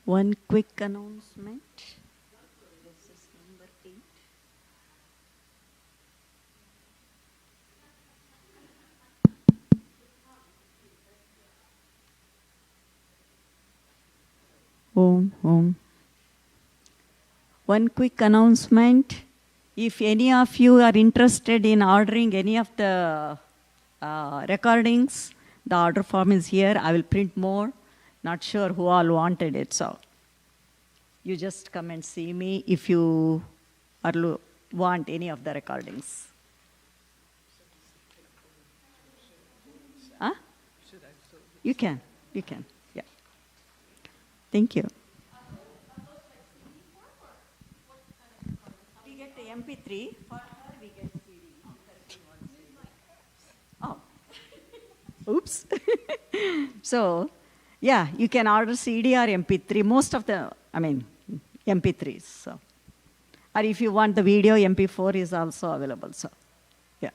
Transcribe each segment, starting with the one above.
One quick announcement. This is number 8. Om. One quick announcement. If any of you are interested in ordering any of the recordings, the order form is here. I will print more. Not sure who all wanted it, so you just come and see me if you want any of the recordings. Huh? You can. Yeah. Thank you. We get the MP3. For her, we get CD. Oh. Oops. So, yeah, you can order CD or MP3. Most of the, MP3s. So. Or if you want the video, MP4 is also available. So, yeah.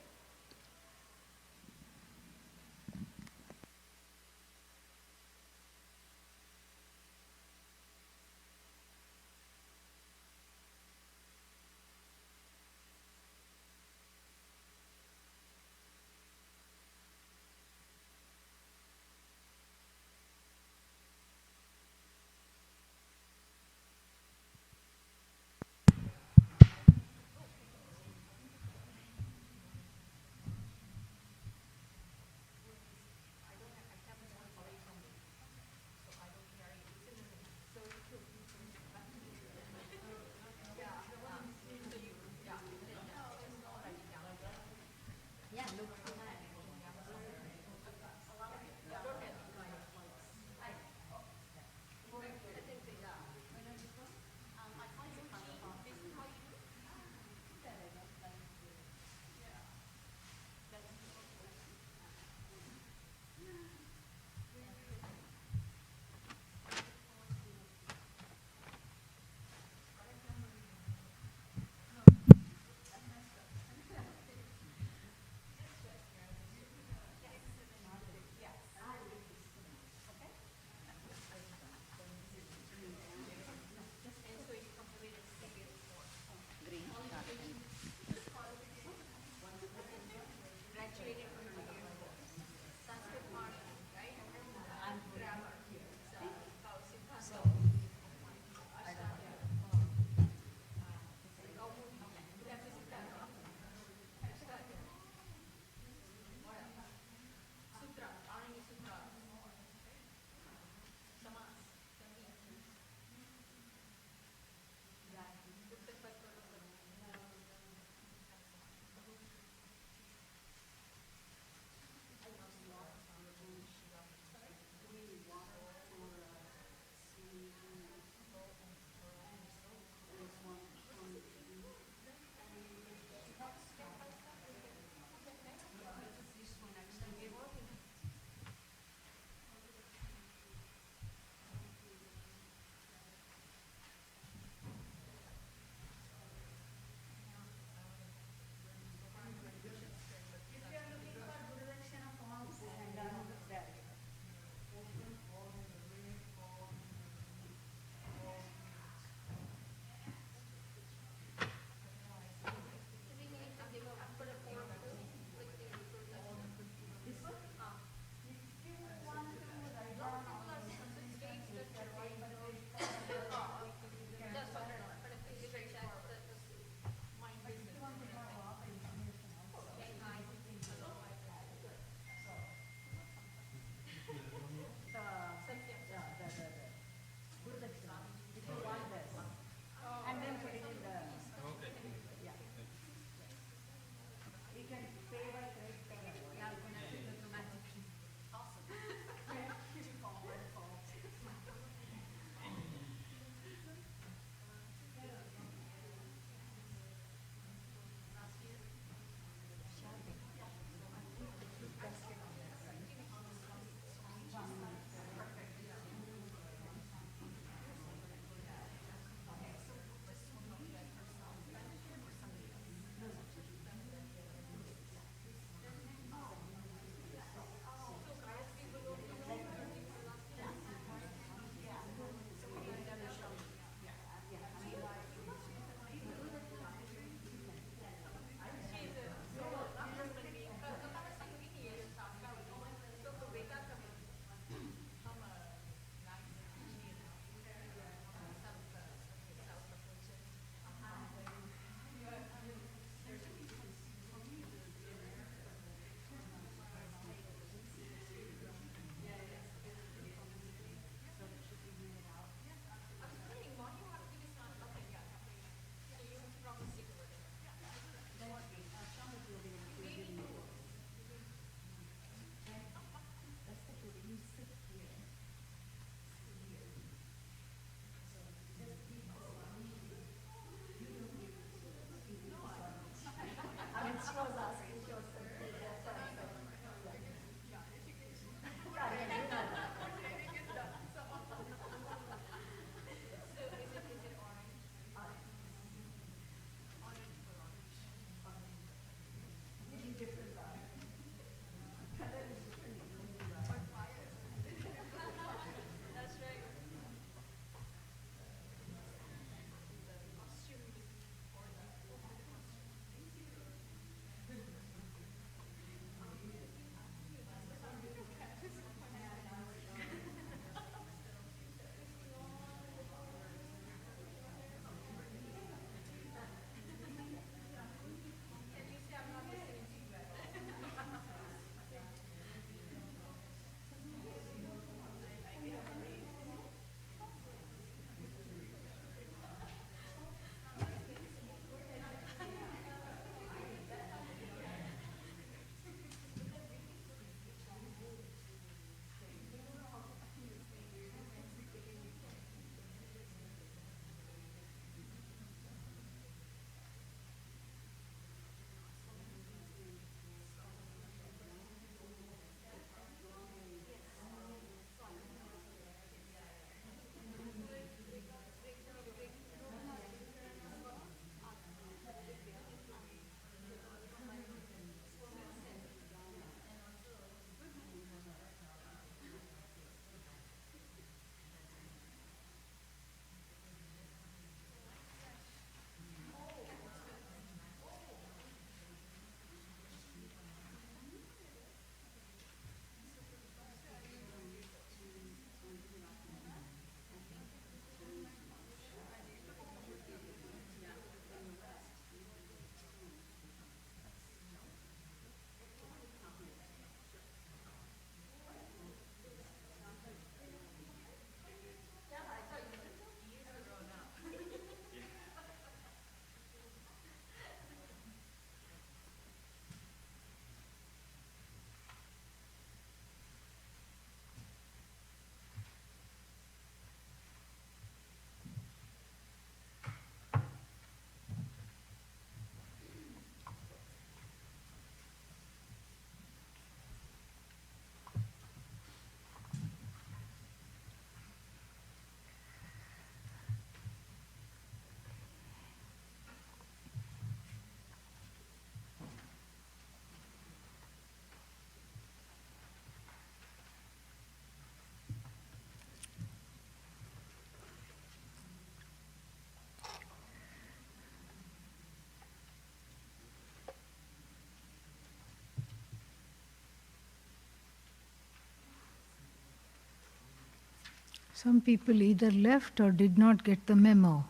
Some people either left or did not get the memo.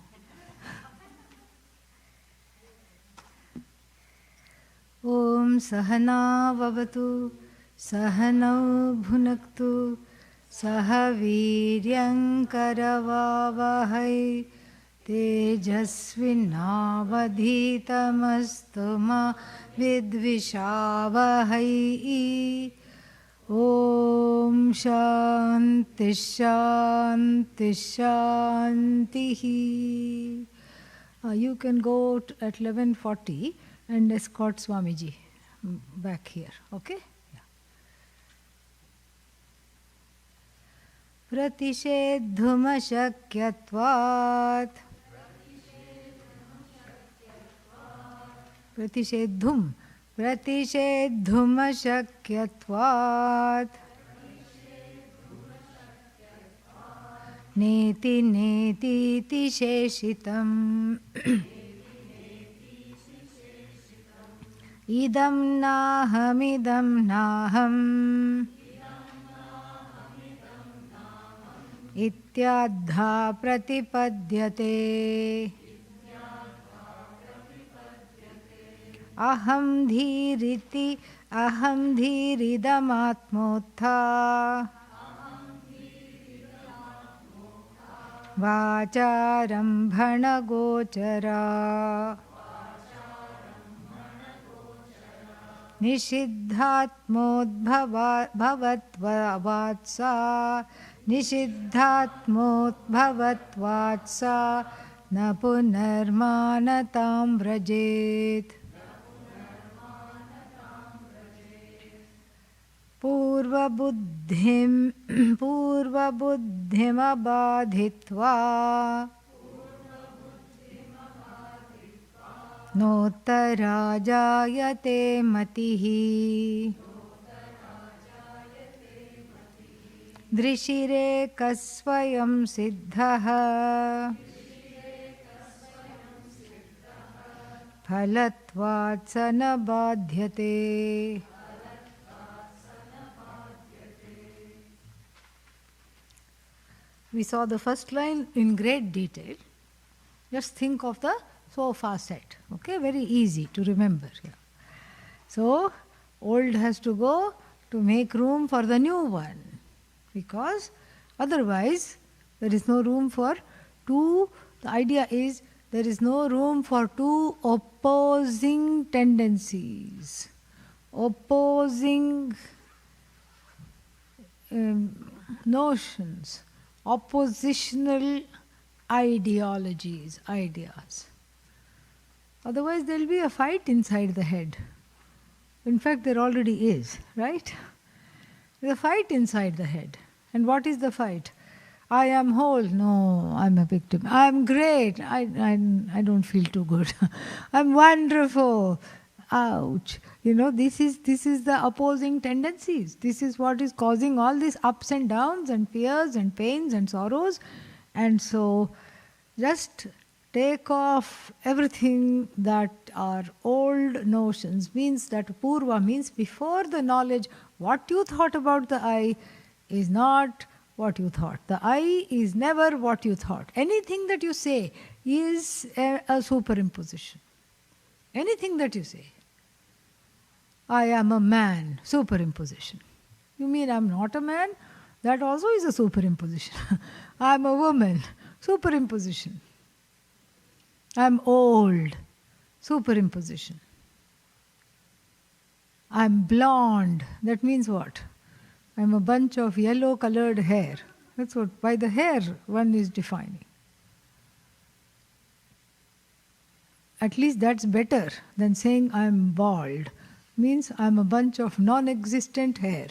Om Sahana Vavatu Sahanau Bhunaktu Sahaviryam Karavavahai Tejasvinavadhitamastu ma vidvishavahai. Om Shanti Shanti Shanti. You can go at 11:40 and escort Swamiji back here, okay? Yeah. Pratishedhuma shakyatvat. Pratishedhum. Pratishedhuma shakyatvat. Neti neti ti sheshitam. Idam naham ityadha pratipadyate. Aham dhiridamatmotha vacharam gochara. Nishiddhatmodbhavatvatsa Nishiddhatmodbhavatvatsa na punarmanatam vrajet. Purva buddhim abadhitva notarajayate matihi. Drishire kasvayam siddhaha phalatvatsana badhyate. We saw the first line in great detail. Just think of the sofa set. Okay, very easy to remember. Yeah. So, old has to go to make room for the new one. Because otherwise, there is no room for two. The idea is there is no room for two opposing tendencies, opposing notions, oppositional ideologies, ideas. Otherwise, there will be a fight inside the head. In fact, there already is, right? There's a fight inside the head. And what is the fight? I am whole. No, I'm a victim. I'm great. I don't feel too good. I'm wonderful. Ouch. This is the opposing tendencies. This is what is causing all these ups and downs and fears and pains and sorrows. And so, just take off everything that are old notions. Means that Purva means before the knowledge, what you thought about the I is not what you thought. The I is never what you thought. Anything that you say is a superimposition. Anything that you say. I am a man, superimposition. You mean I'm not a man? That also is a superimposition. I am a woman, superimposition. I am old, superimposition. I am blonde. That means what? I am a bunch of yellow colored hair. That's what, by the hair one is defining. At least that's better than saying I am bald. Means I am a bunch of non-existent hair.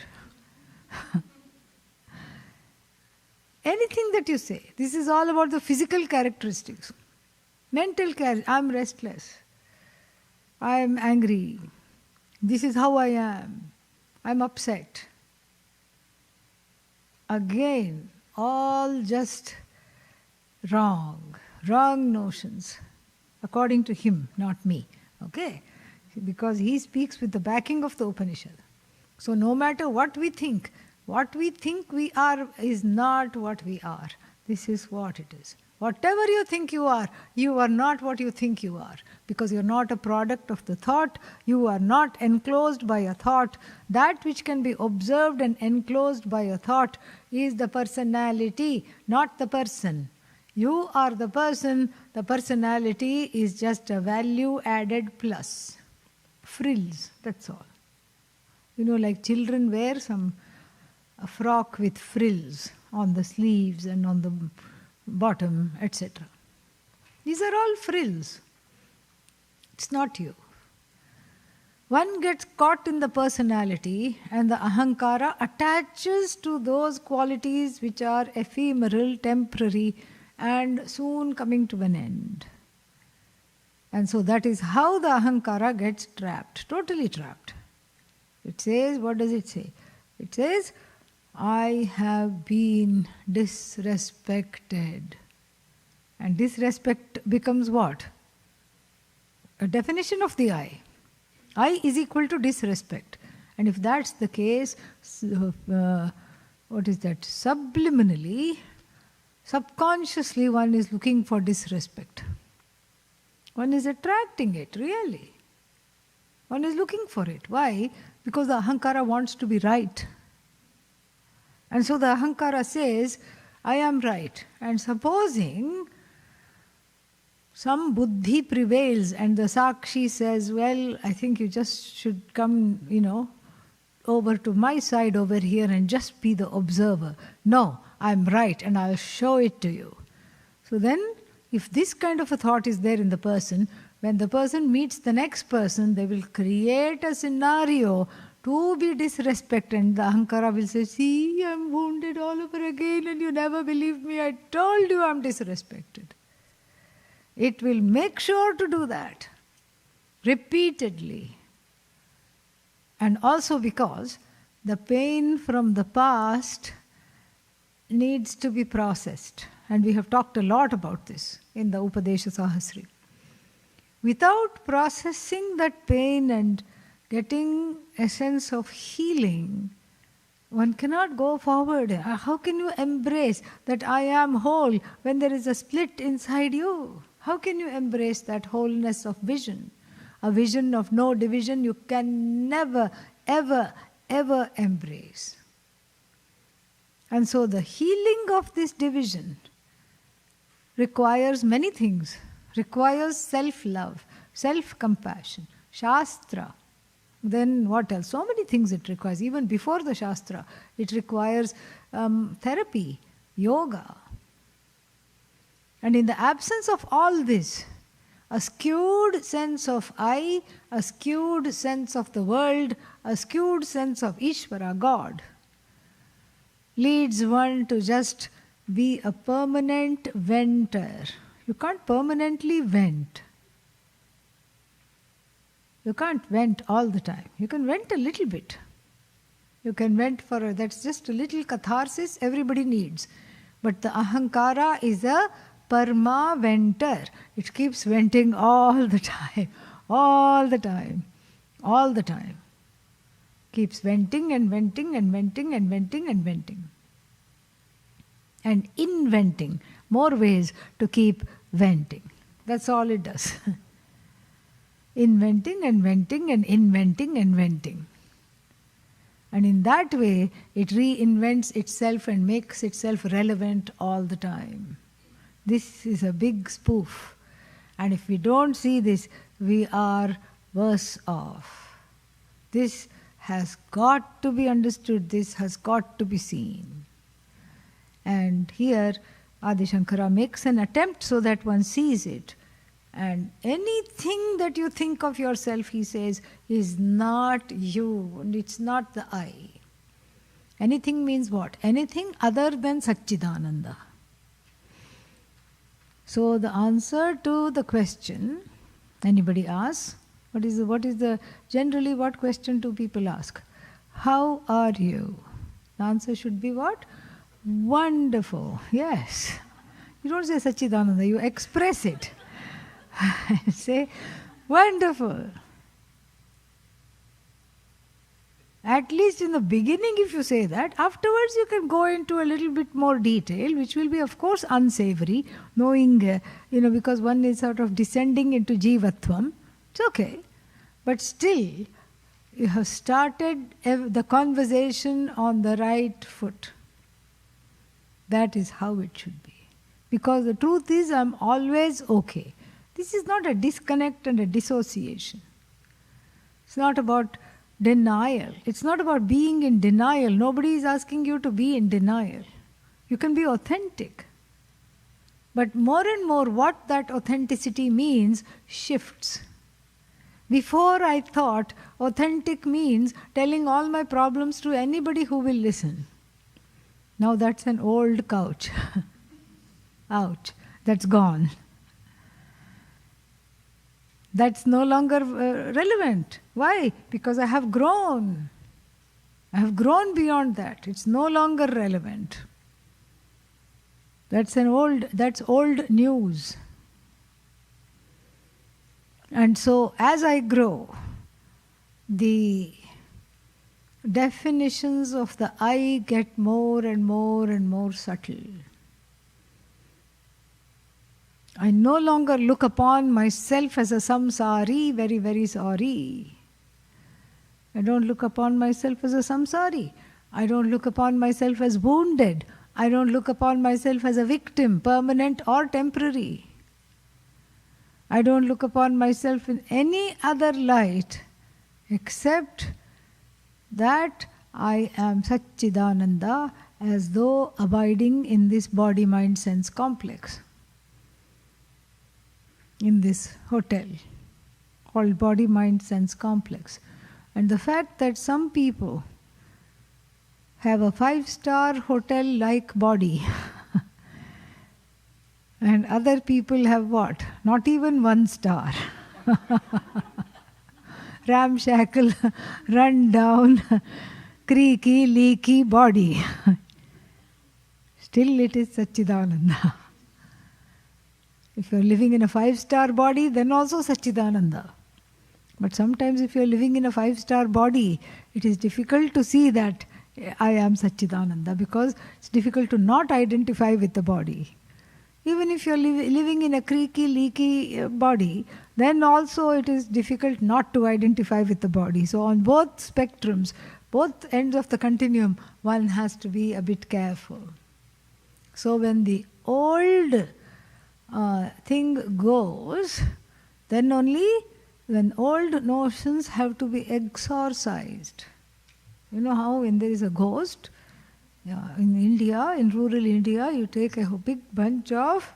Anything that you say, this is all about the physical characteristics. Mental characteristics, I am restless. I am angry. This is how I am. I am upset. Again, all just wrong notions, according to him, not me. Okay? Because he speaks with the backing of the Upanishad. So no matter what we think, What we think we are is not what we are. This is what it is. Whatever you think you are not what you think you are. Because you're not a product of the thought, you are not enclosed by a thought. That which can be observed and enclosed by a thought is the personality, not the person. You are the person, the personality is just a value added plus. Frills, that's all. Like children wear a frock with frills on the sleeves and on the bottom, etc. These are all frills. It's not you. One gets caught in the personality and the ahankara attaches to those qualities which are ephemeral, temporary, and soon coming to an end. And so that is how the ahankara gets trapped, totally trapped. It says, what does it say? It says, I have been disrespected. And disrespect becomes what? A definition of the I. I is equal to disrespect. And if that's the case, what is that? Subliminally, subconsciously one is looking for disrespect. One is attracting it, really. One is looking for it. Why? Because the ahankara wants to be right. And so the ahankara says, I am right. And supposing some buddhi prevails and the sakshi says, well, I think you just should come, over to my side over here and just be the observer. No, I'm right and I'll show it to you. So then, if this kind of a thought is there in the person, when the person meets the next person, they will create a scenario to be disrespected, and the ahankara will say, see, I'm wounded all over again and you never believed me. I told you I'm disrespected. It will make sure to do that repeatedly. And also because the pain from the past needs to be processed. And we have talked a lot about this in the Upadesha Sahasri. Without processing that pain and getting a sense of healing, one cannot go forward. How can you embrace that I am whole when there is a split inside you? How can you embrace that wholeness of vision? A vision of no division you can never, ever, ever embrace. And so the healing of this division requires many things. Requires self-love, self-compassion, Shastra. Then what else? So many things it requires. Even before the Shastra, it requires therapy, yoga. And in the absence of all this, a skewed sense of I, a skewed sense of the world, a skewed sense of Ishvara, God, leads one to just be a permanent venter. You can't permanently vent. You can't vent all the time. You can vent a little bit. You can vent that's just a little catharsis everybody needs. But the ahankara is a perma-venter. It keeps venting all the time, all the time, all the time. Keeps venting and venting and venting and venting and venting. And inventing more ways to keep venting. That's all it does. Inventing and venting and inventing and venting. And in that way, it reinvents itself and makes itself relevant all the time. This is a big spoof. And if we don't see this, we are worse off. This has got to be understood. This has got to be seen. And here, Adi Shankara makes an attempt so that one sees it. And anything that you think of yourself, he says, is not you. It's not the I. Anything means what? Anything other than Satchidananda. So the answer to the question, anybody asks, generally what question do people ask? How are you? The answer should be what? Wonderful. Yes. You don't say Satchidananda, you express it. Say, wonderful. At least in the beginning, if you say that, afterwards you can go into a little bit more detail, which will be, of course, unsavory, knowing, because one is sort of descending into Jivatvam. It's okay. But still, you have started the conversation on the right foot. That is how it should be. Because the truth is, I'm always okay. This is not a disconnect and a dissociation. It's not about denial. It's not about being in denial. Nobody is asking you to be in denial. You can be authentic. But more and more, what that authenticity means shifts. Before I thought authentic means telling all my problems to anybody who will listen. Now that's an old couch. Ouch, that's gone. That's no longer relevant. Why? Because I have grown. I have grown beyond that. It's no longer relevant. That's old news. And so as I grow, the definitions of the I get more and more and more subtle. I no longer look upon myself as a samsari, very, very sorry. I don't look upon myself as a samsari. I don't look upon myself as wounded. I don't look upon myself as a victim, permanent or temporary. I don't look upon myself in any other light except that I am Satchidananda, as though abiding in this body-mind-sense complex, in this hotel called body-mind-sense complex. And the fact that some people have a 5-star hotel-like body and other people have what? Not even 1 star. Ramshackle, run down, creaky, leaky body. Still it is Satchidananda. If you are living in a 5-star body, then also Satchidananda. But sometimes if you are living in a 5-star body, it is difficult to see that I am Satchidananda, because it's difficult to not identify with the body. Even if you are living in a creaky, leaky body, then also it is difficult not to identify with the body. So on both spectrums, both ends of the continuum, one has to be a bit careful. So when the old thing goes, then only when old notions have to be exorcised. You know how when there is a ghost, in India, in rural India, you take a big bunch of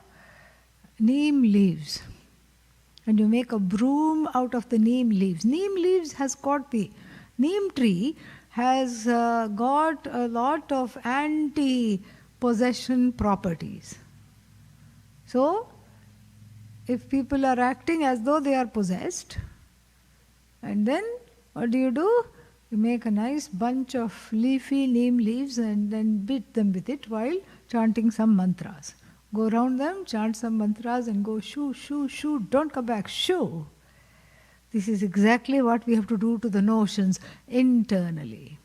neem leaves and you make a broom out of the neem leaves. Neem leaves has got the neem tree has got a lot of anti-possession properties. So, if people are acting as though they are possessed, and then what do? You make a nice bunch of leafy neem leaves and then beat them with it while chanting some mantras. Go around them, chant some mantras and go shoo, shoo, shoo, don't come back, shoo. This is exactly what we have to do to the notions internally.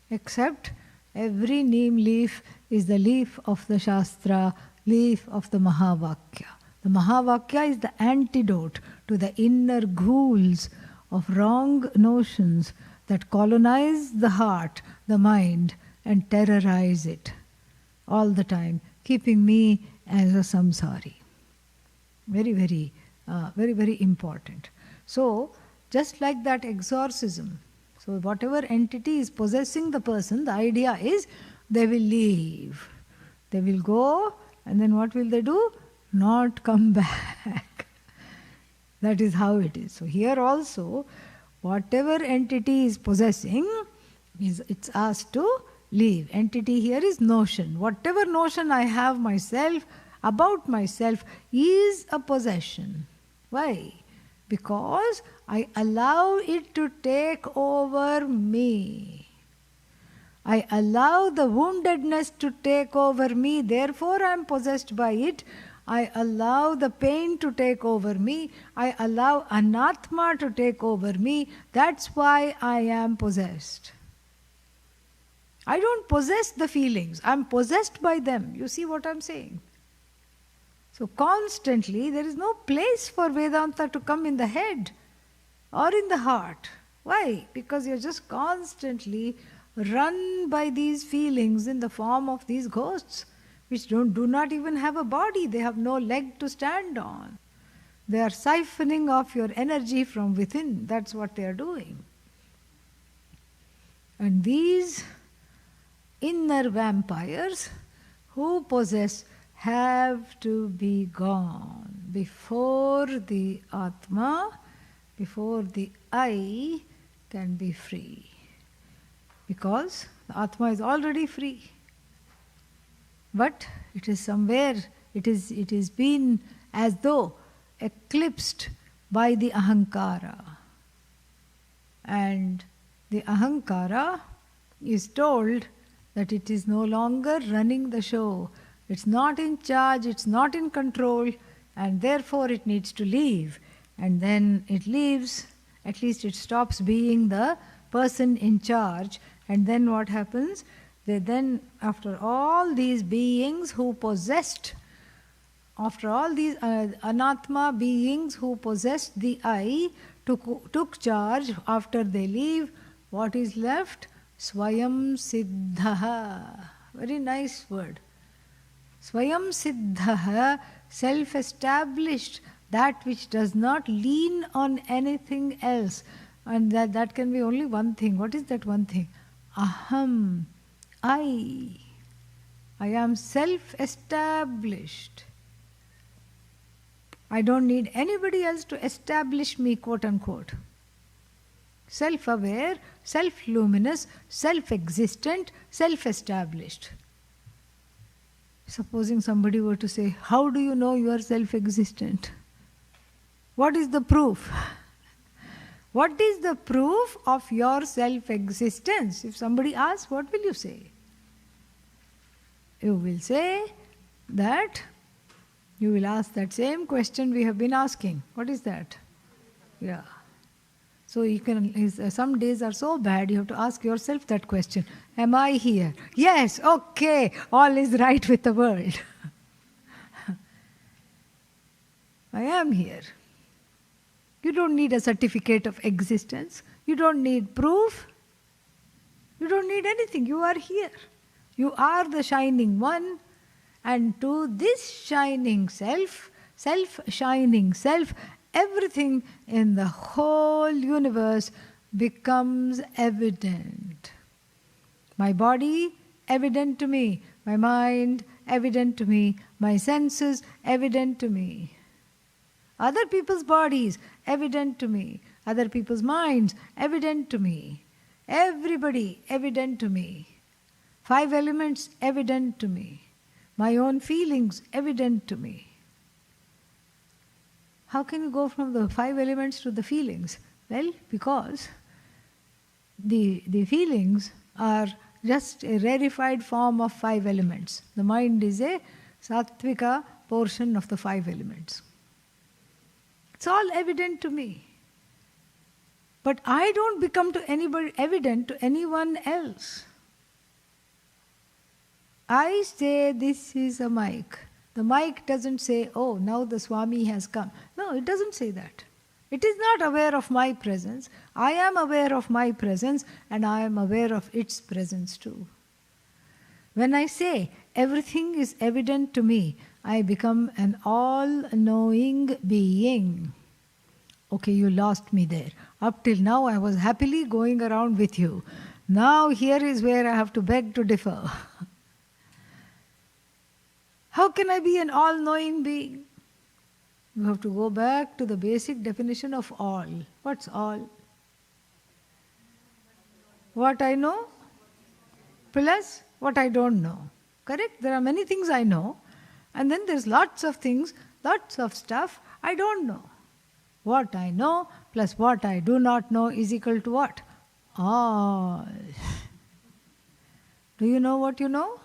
Except every neem leaf is the leaf of the Shastra, leaf of the Mahavakya. The Mahavakya is the antidote to the inner ghouls of wrong notions that colonize the heart, the mind, and terrorize it all the time, keeping me as a samsari. Very, very, very important. So, just like that exorcism, so whatever entity is possessing the person, the idea is they will leave. They will go, and then what will they do? Not come back. That is how it is. So here also, whatever entity is possessing, it's asked to leave. Entity here is notion. Whatever notion I have myself, about myself, is a possession. Why? Because I allow it to take over me. I allow the woundedness to take over me, therefore I am possessed by it. I allow the pain to take over me. I allow anatma to take over me. That's why I am possessed. I don't possess the feelings. I'm possessed by them. You see what I'm saying? So constantly, there is no place for Vedanta to come in the head or in the heart. Why? Because you're just constantly run by these feelings in the form of these ghosts, which do not even have a body. They have no leg to stand on. They are siphoning off your energy from within. That's what they are doing. And these inner vampires who possess have to be gone before the Atma, before the I can be free. Because the Atma is already free. But it is somewhere, it is been as though eclipsed by the Ahankara. And the Ahankara is told that it is no longer running the show. It's not in charge, it's not in control, and therefore it needs to leave. And then it leaves, at least it stops being the person in charge. And then what happens? They then, after all these beings who possessed, after all these anatma beings who possessed the I, took charge, after they leave, what is left? Swayam Siddhaha. Very nice word. Swayam Siddhaha, self-established, that which does not lean on anything else. And that can be only one thing. What is that one thing? Aham. I am self-established. I don't need anybody else to establish me, quote unquote. Self-aware, self-luminous, self-existent, self-established. Supposing somebody were to say, how do you know you are self-existent? What is the proof? What is the proof of your self-existence? If somebody asks, what will you say? You will say that, you will ask that same question we have been asking. What is that? Yeah. So you can, some days are so bad, you have to ask yourself that question. Am I here? Yes, okay, all is right with the world. I am here. You don't need a certificate of existence. You don't need proof. You don't need anything. You are here. You are the shining one. And to this shining self, self-shining self, everything in the whole universe becomes evident. My body, evident to me. My mind, evident to me. My senses, evident to me. Other people's bodies, evident to me. Other people's minds, evident to me. Everybody, evident to me. 5 elements, evident to me. My own feelings, evident to me. How can you go from the 5 elements to the feelings? Well, because the feelings are just a rarefied form of 5 elements. The mind is a sattvika portion of the 5 elements. It's all evident to me. But I don't become to anybody evident to anyone else. I say this is a mic. The mic doesn't say, oh, now the Swami has come. No, it doesn't say that. It is not aware of my presence. I am aware of my presence and I am aware of its presence too. When I say everything is evident to me, I become an all-knowing being. Okay, you lost me there. Up till now I was happily going around with you. Now here is where I have to beg to differ. How can I be an all-knowing being? You have to go back to the basic definition of all. What's all? What I know plus what I don't know. Correct? There are many things I know, and then there's lots of things, lots of stuff I don't know. What I know plus what I do not know is equal to what? All. Do you know what you know?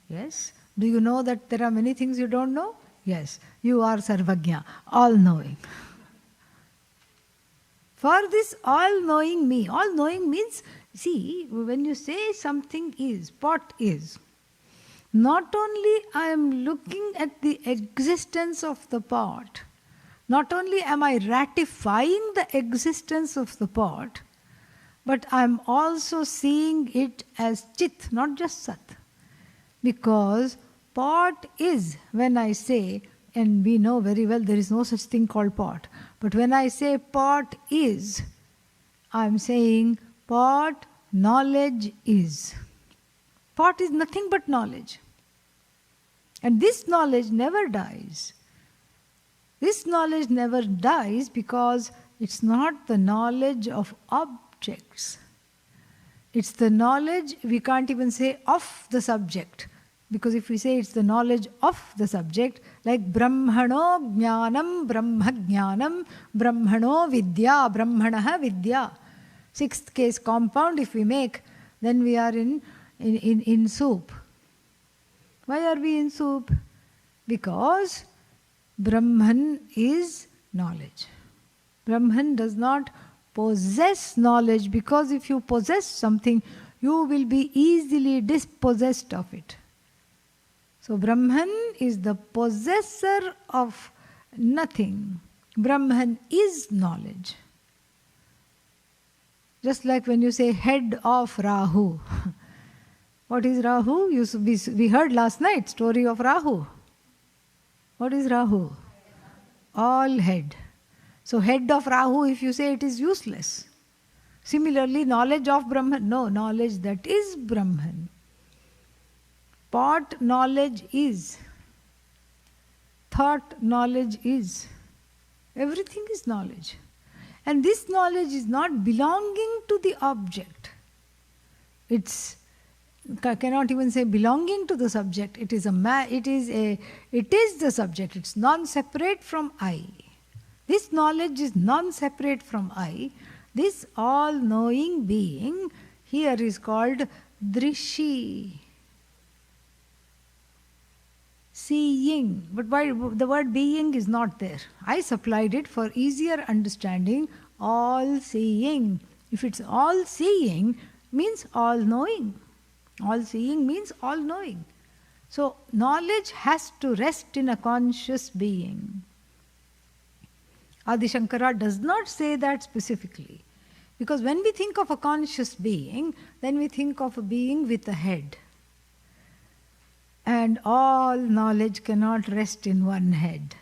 Yes. Do you know that there are many things you don't know? Yes. You are Sarvagya, all-knowing. For this all-knowing me, all-knowing means See, when you say something is, pot is, not only I am looking at the existence of the pot, not only am I ratifying the existence of the pot, but I am also seeing it as Chit, not just Sat. Because pot is, when I say, and we know very well there is no such thing called pot, but when I say pot is, I am saying pot knowledge is. Pot is nothing but knowledge. And this knowledge never dies. This knowledge never dies because it's not the knowledge of objects. It's the knowledge, we can't even say of the subject. Because if we say it's the knowledge of the subject, like Brahmano Jnanam, Brahma Jnanam, Brahmano Vidya, Brahmanaha Vidya. Sixth case compound if we make, then we are in soup. Why are we in soup? Because Brahman is knowledge. Brahman does not possess knowledge, because if you possess something, you will be easily dispossessed of it. So Brahman is the possessor of nothing. Brahman is knowledge. Just like when you say head of Rahu. What is Rahu? We heard last night story of Rahu. What is Rahu? All head. So head of Rahu, if you say, it is useless. Similarly, knowledge of Brahman. No, knowledge that is Brahman. Pot knowledge is. Thought knowledge is. Everything is knowledge. And this knowledge is not belonging to the object. I cannot even say belonging to the subject. It is the subject. It's non-separate from I. This knowledge is non-separate from I. This all-knowing being here is called Drishi. Seeing. But why the word being is not there? I supplied it for easier understanding. All-seeing. If it's all-seeing, means all-knowing. All-seeing means all-knowing. So, knowledge has to rest in a conscious being. Adi Shankara does not say that specifically. Because when we think of a conscious being, then we think of a being with a head. And all knowledge cannot rest in one head.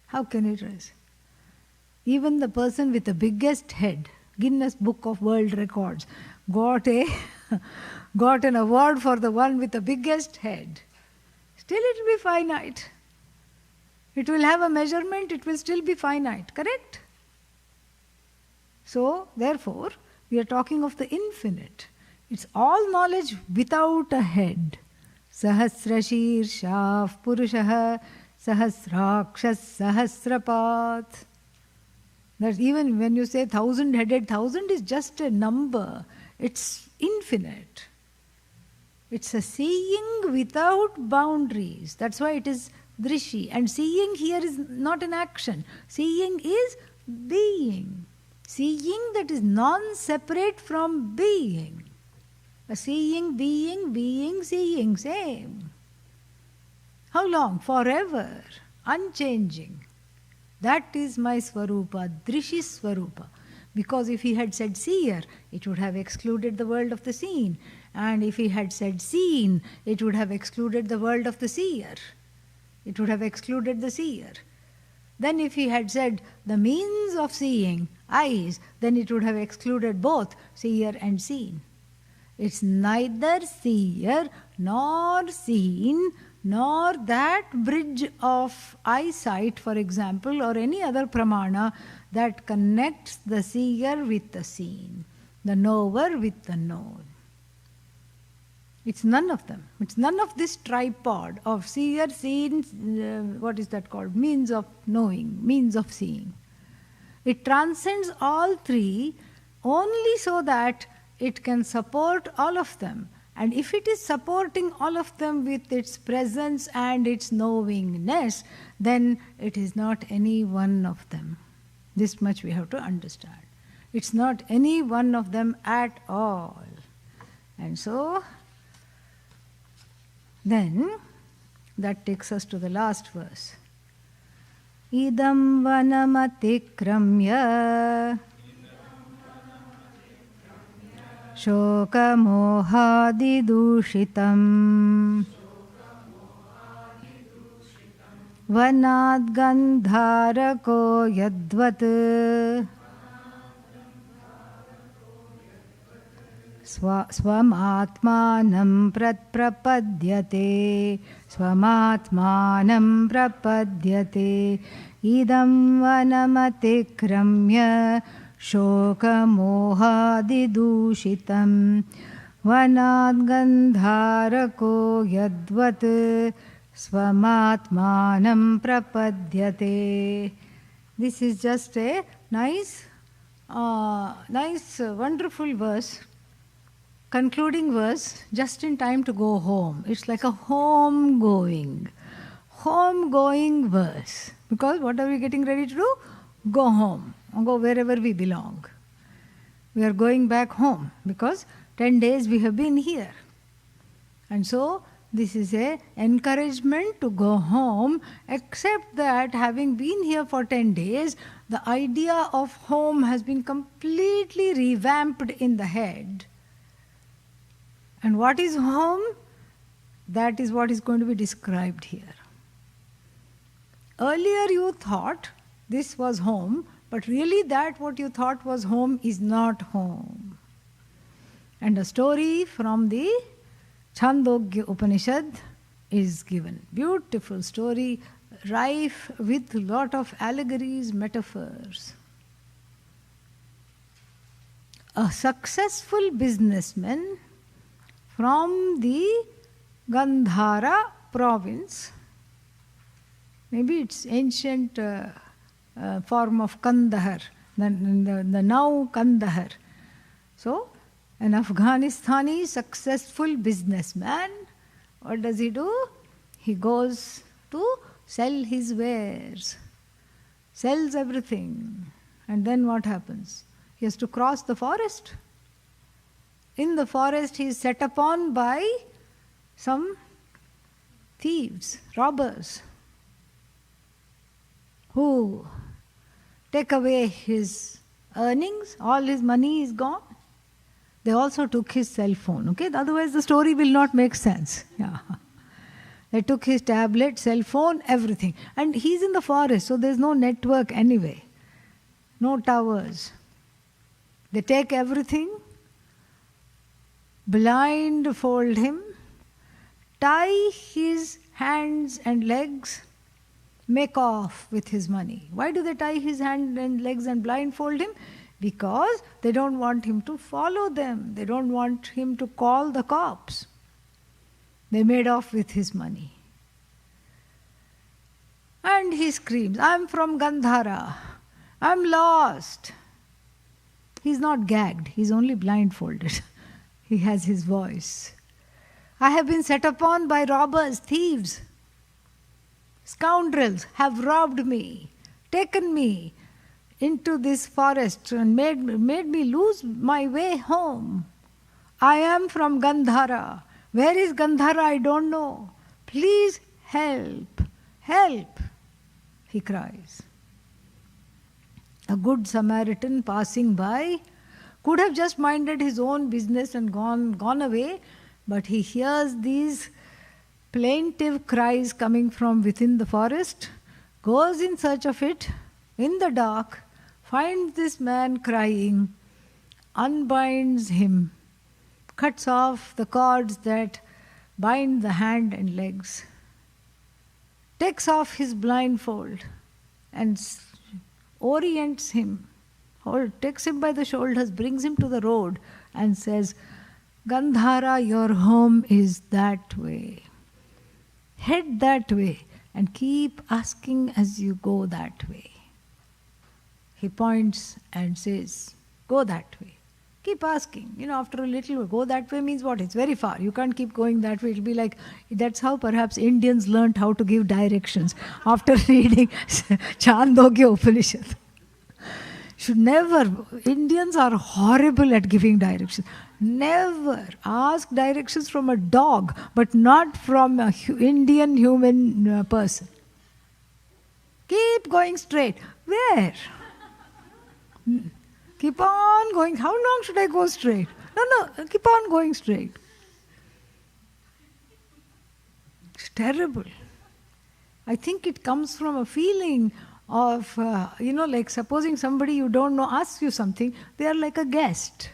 How can it rest? Even the person with the biggest head, Guinness Book of World Records, got an award for the one with the biggest head. Still it will be finite. It will have a measurement, it will still be finite, correct? So, therefore, we are talking of the infinite. It's all knowledge without a head. Sahasra Shirshav Purushaha Sahasrakshas Sahasrapath. That even when you say 1,000-headed, 1,000 is just a number. It's infinite. It's a seeing without boundaries. That's why it is drishi. And seeing here is not an action. Seeing is being. Seeing that is non-separate from being. A seeing, being, seeing, same. How long? Forever. Unchanging. That is my Swarupa, Drishi Swarupa. Because if he had said seer, it would have excluded the world of the seen. And if he had said seen, it would have excluded the world of the seer. It would have excluded the seer. Then if he had said the means of seeing, eyes, then it would have excluded both seer and seen. It's neither seer nor seen, nor that bridge of eyesight, for example, or any other pramana that connects the seer with the seen, the knower with the known. It's none of them. It's none of this tripod of seer, seen, what is that called? Means of knowing, means of seeing. It transcends all three only so that it can support all of them. And if it is supporting all of them with its presence and its knowingness, then it is not any one of them. This much we have to understand. It's not any one of them at all. And so, then, that takes us to the last verse. Idam vanamatikramya shokamohadidushitam vanad gandharako yadvat Swamatmanam prapadyate Swamatmanam prapadyate Idam vanamatikramya shokamohadidushitam vanad gandharako yadvat Swamatmanam prapadyate. This is just a nice, wonderful verse, concluding verse, just in time to go home. It's like a home-going verse. Because what are we getting ready to do? Go home, or go wherever we belong. We are going back home because 10 days we have been here. And so, this is a encouragement to go home, except that having been here for 10 days, the idea of home has been completely revamped in the head. And what is home? That is what is going to be described here. Earlier you thought this was home, but really that what you thought was home is not home. And a story from the Chandogya Upanishad is given. Beautiful story, rife with a lot of allegories, metaphors. A successful businessman from the Gandhara province, maybe it's ancient form of Kandahar, the now Kandahar. So, an Afghanistani successful businessman, what does he do? He goes to sell his wares, sells everything, and then what happens? He has to cross the forest. In the forest he is set upon by some thieves, robbers, who take away his earnings, all his money is gone. They also took his cell phone, okay? Otherwise the story will not make sense. Yeah. They took his tablet, cell phone, everything. And he's in the forest, so there's no network anyway. No towers. They take everything, blindfold him, tie his hands and legs, make off with his money. Why do they tie his hands and legs and blindfold him? Because they don't want him to follow them. They don't want him to call the cops. They made off with his money. And he screams, I'm from Gandhara. I'm lost. He's not gagged. He's only blindfolded. He has his voice. I have been set upon by robbers, thieves. Scoundrels have robbed me, taken me into this forest and made me lose my way home. I am from Gandhara. Where is Gandhara? I don't know. Please help, help, he cries. A good Samaritan passing by could have just minded his own business and gone away, but he hears these plaintive cries coming from within the forest, goes in search of it in the dark, finds this man crying, unbinds him, cuts off the cords that bind the hand and legs, takes off his blindfold and orients him, or takes him by the shoulders, brings him to the road and says, Gandhara, your home is that way. Head that way and keep asking as you go that way. He points and says, go that way. Keep asking. After a little, go that way means what? It's very far. You can't keep going that way. It'll be like, that's how perhaps Indians learnt how to give directions after reading Chandogya Upanishad. Should never. Indians are horrible at giving directions. Never ask directions from a dog, but not from a Indian human person. Keep going straight. Where? Keep on going. How long should I go straight? No, keep on going straight. It's terrible. I think it comes from a feeling of, like supposing somebody you don't know asks you something, they are like a guest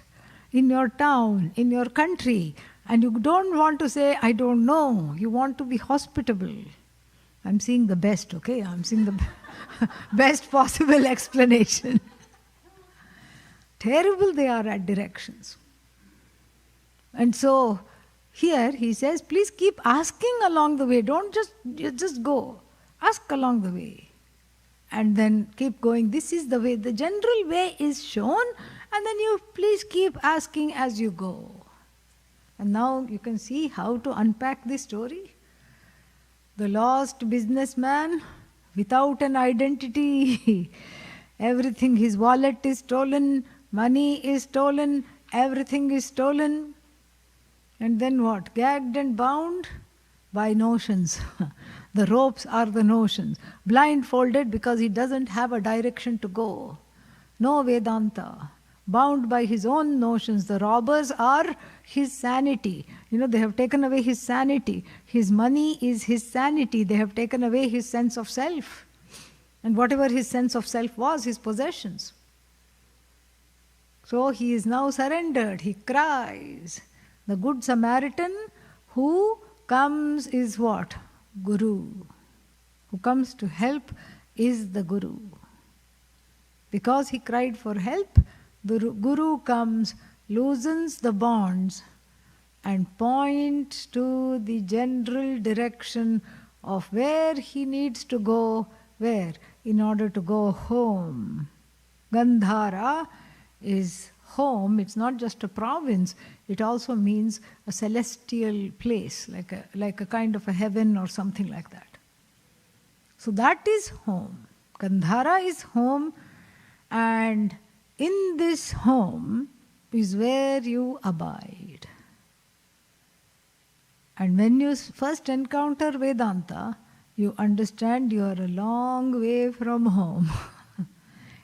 in your town, in your country, and you don't want to say, I don't know. You want to be hospitable. I'm seeing the best, okay? I'm seeing the best possible explanation. Terrible they are at directions. And so, here he says, please keep asking along the way. Don't just go. Ask along the way. And then keep going. This is the way. The general way is shown. And then you please keep asking as you go. And now you can see how to unpack this story. The lost businessman without an identity. Everything, his wallet is stolen. Money is stolen. Everything is stolen. And then what? Gagged and bound by notions. The ropes are the notions. Blindfolded because he doesn't have a direction to go. No Vedanta. Bound by his own notions. The robbers are his sanity. They have taken away his sanity. His money is his sanity. They have taken away his sense of self. And whatever his sense of self was, his possessions. So he is now surrendered. He cries. The good Samaritan who comes is what? Guru. Who comes to help is the Guru. Because he cried for help, the Guru comes, loosens the bonds, and points to the general direction of where he needs to go, where? In order to go home. Gandhara is home. It's not just a province. It also means a celestial place, like a kind of a heaven or something like that. So that is home. Gandhara is home, and in this home is where you abide. And when you first encounter Vedanta, you understand you are a long way from home.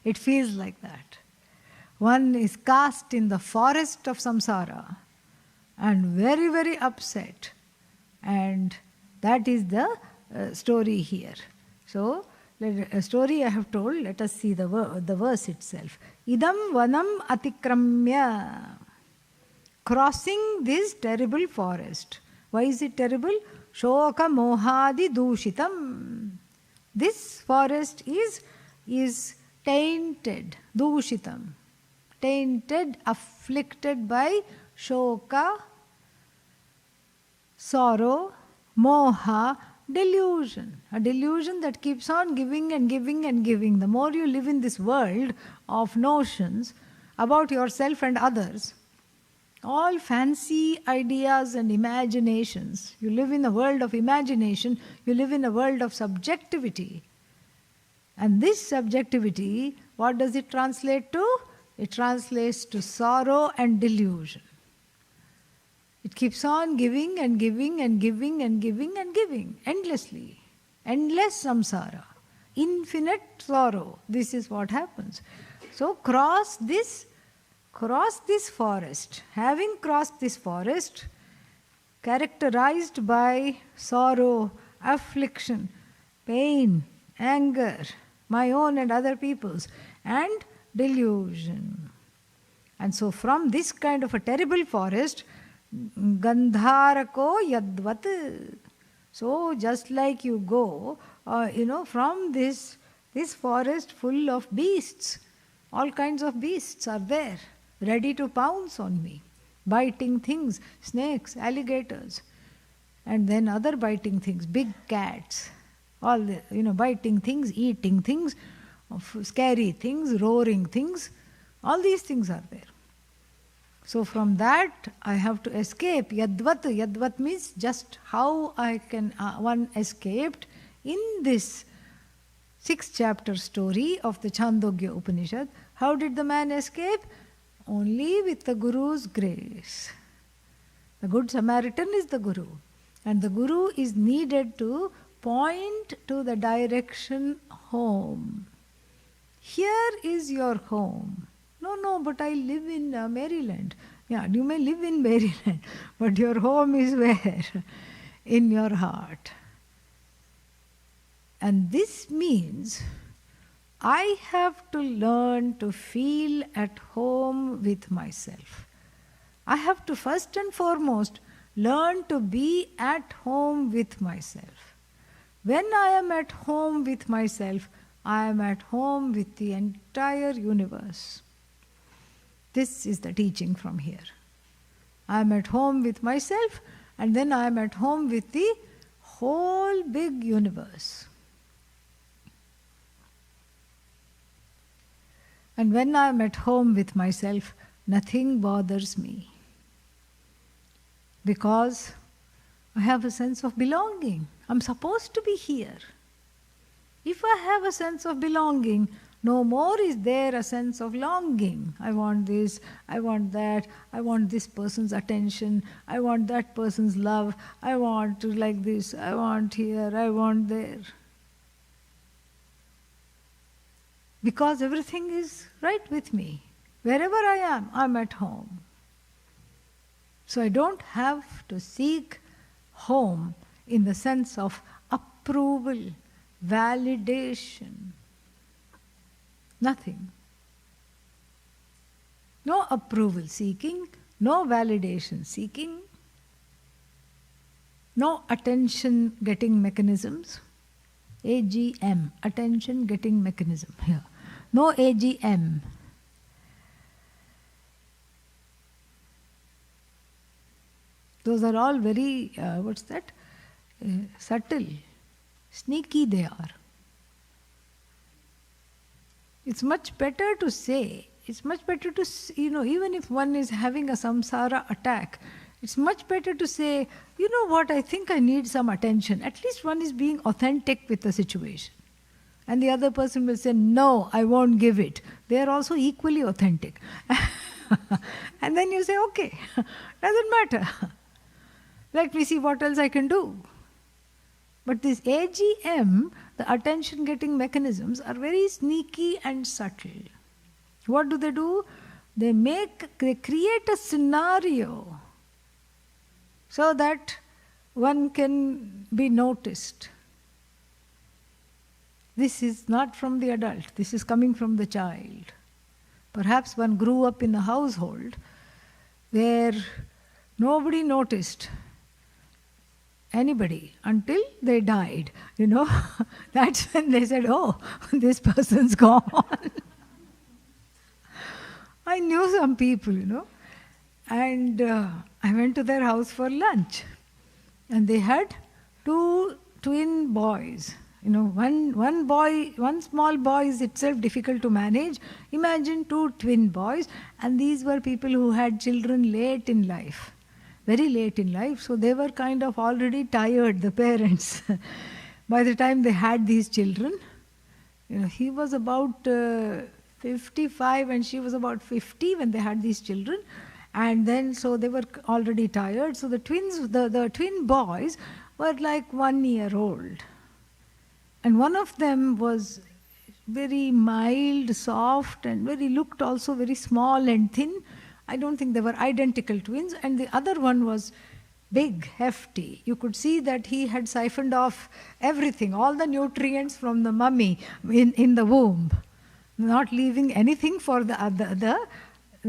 It feels like that. One is cast in the forest of samsara and very, very upset. And that is the story here. So, a story I have told, let us see the verse itself. Idam vanam atikramya. Crossing this terrible forest. Why is it terrible? Shoka mohadi dushitam. This forest is tainted, dushitam. Tainted, afflicted by shoka, sorrow, moha, delusion. A delusion that keeps on giving and giving and giving. The more you live in this world of notions about yourself and others, all fancy ideas and imaginations. You live in a world of imagination, you live in a world of subjectivity. And this subjectivity, what does it translate to? It translates to sorrow and delusion. It keeps on giving and giving and giving and giving and giving endlessly. Endless samsara. Infinite sorrow. This is what happens. So cross this forest. Having crossed this forest, characterized by sorrow, affliction, pain, anger, my own and other people's, and delusion. And so from this kind of a terrible forest, Gandharako yadvat. So just like you go, from this forest full of beasts, all kinds of beasts are there, ready to pounce on me. Biting things, snakes, alligators, and then other biting things, big cats, all the, biting things, eating things, scary things, roaring things, all these things are there. So from that I have to escape. Yadvat. Yadvat means just how I can, one escaped in this 6-chapter story of the Chandogya Upanishad. How did the man escape? Only with the Guru's grace. The Good Samaritan is the Guru. And the Guru is needed to point to the direction home. Here is your home. No, but I live in Maryland. Yeah, you may live in Maryland, but your home is where? In your heart. And this means I have to learn to feel at home with myself. I have to first and foremost learn to be at home with myself. When I am at home with myself, I am at home with the entire universe. This is the teaching from here. I am at home with myself, and then I am at home with the whole big universe. And when I am at home with myself, nothing bothers me. Because I have a sense of belonging. I'm supposed to be here. If I have a sense of belonging, no more is there a sense of longing. I want this, I want that, I want this person's attention, I want that person's love, I want to like this, I want here, I want there. Because everything is right with me. Wherever I am, I'm at home. So I don't have to seek home in the sense of approval, validation. Nothing. No approval seeking, no validation seeking, no attention getting mechanisms. AGM, attention getting mechanism. Here. No AGM. Those are all very, subtle. Sneaky they are. It's much better to say, it's much better to, even if one is having a samsara attack, it's much better to say, you know what, I think I need some attention. At least one is being authentic with the situation. And the other person will say, no, I won't give it. They are also equally authentic. And then you say, okay, doesn't matter. Let me see what else I can do. But this AGM, the attention getting mechanisms, are very sneaky and subtle. What do? They create a scenario so that one can be noticed. This is not from the adult, this is coming from the child. Perhaps one grew up in a household where nobody noticed anybody until they died, That's when they said, oh, this person's gone. I knew some people, and I went to their house for lunch. And they had 2 twin boys. One small boy is itself difficult to manage. Imagine 2 twin boys, and these were people who had children late in life. Very late in life, so they were kind of already tired, the parents, by the time they had these children. He was about 55 and she was about 50 when they had these children. And then, so they were already tired. So the twins, the twin boys were like 1 year old. And one of them was very mild, soft, and looked also very small and thin. I don't think they were identical twins. And the other one was big, hefty. You could see that he had siphoned off everything, all the nutrients from the mummy in the womb, not leaving anything for the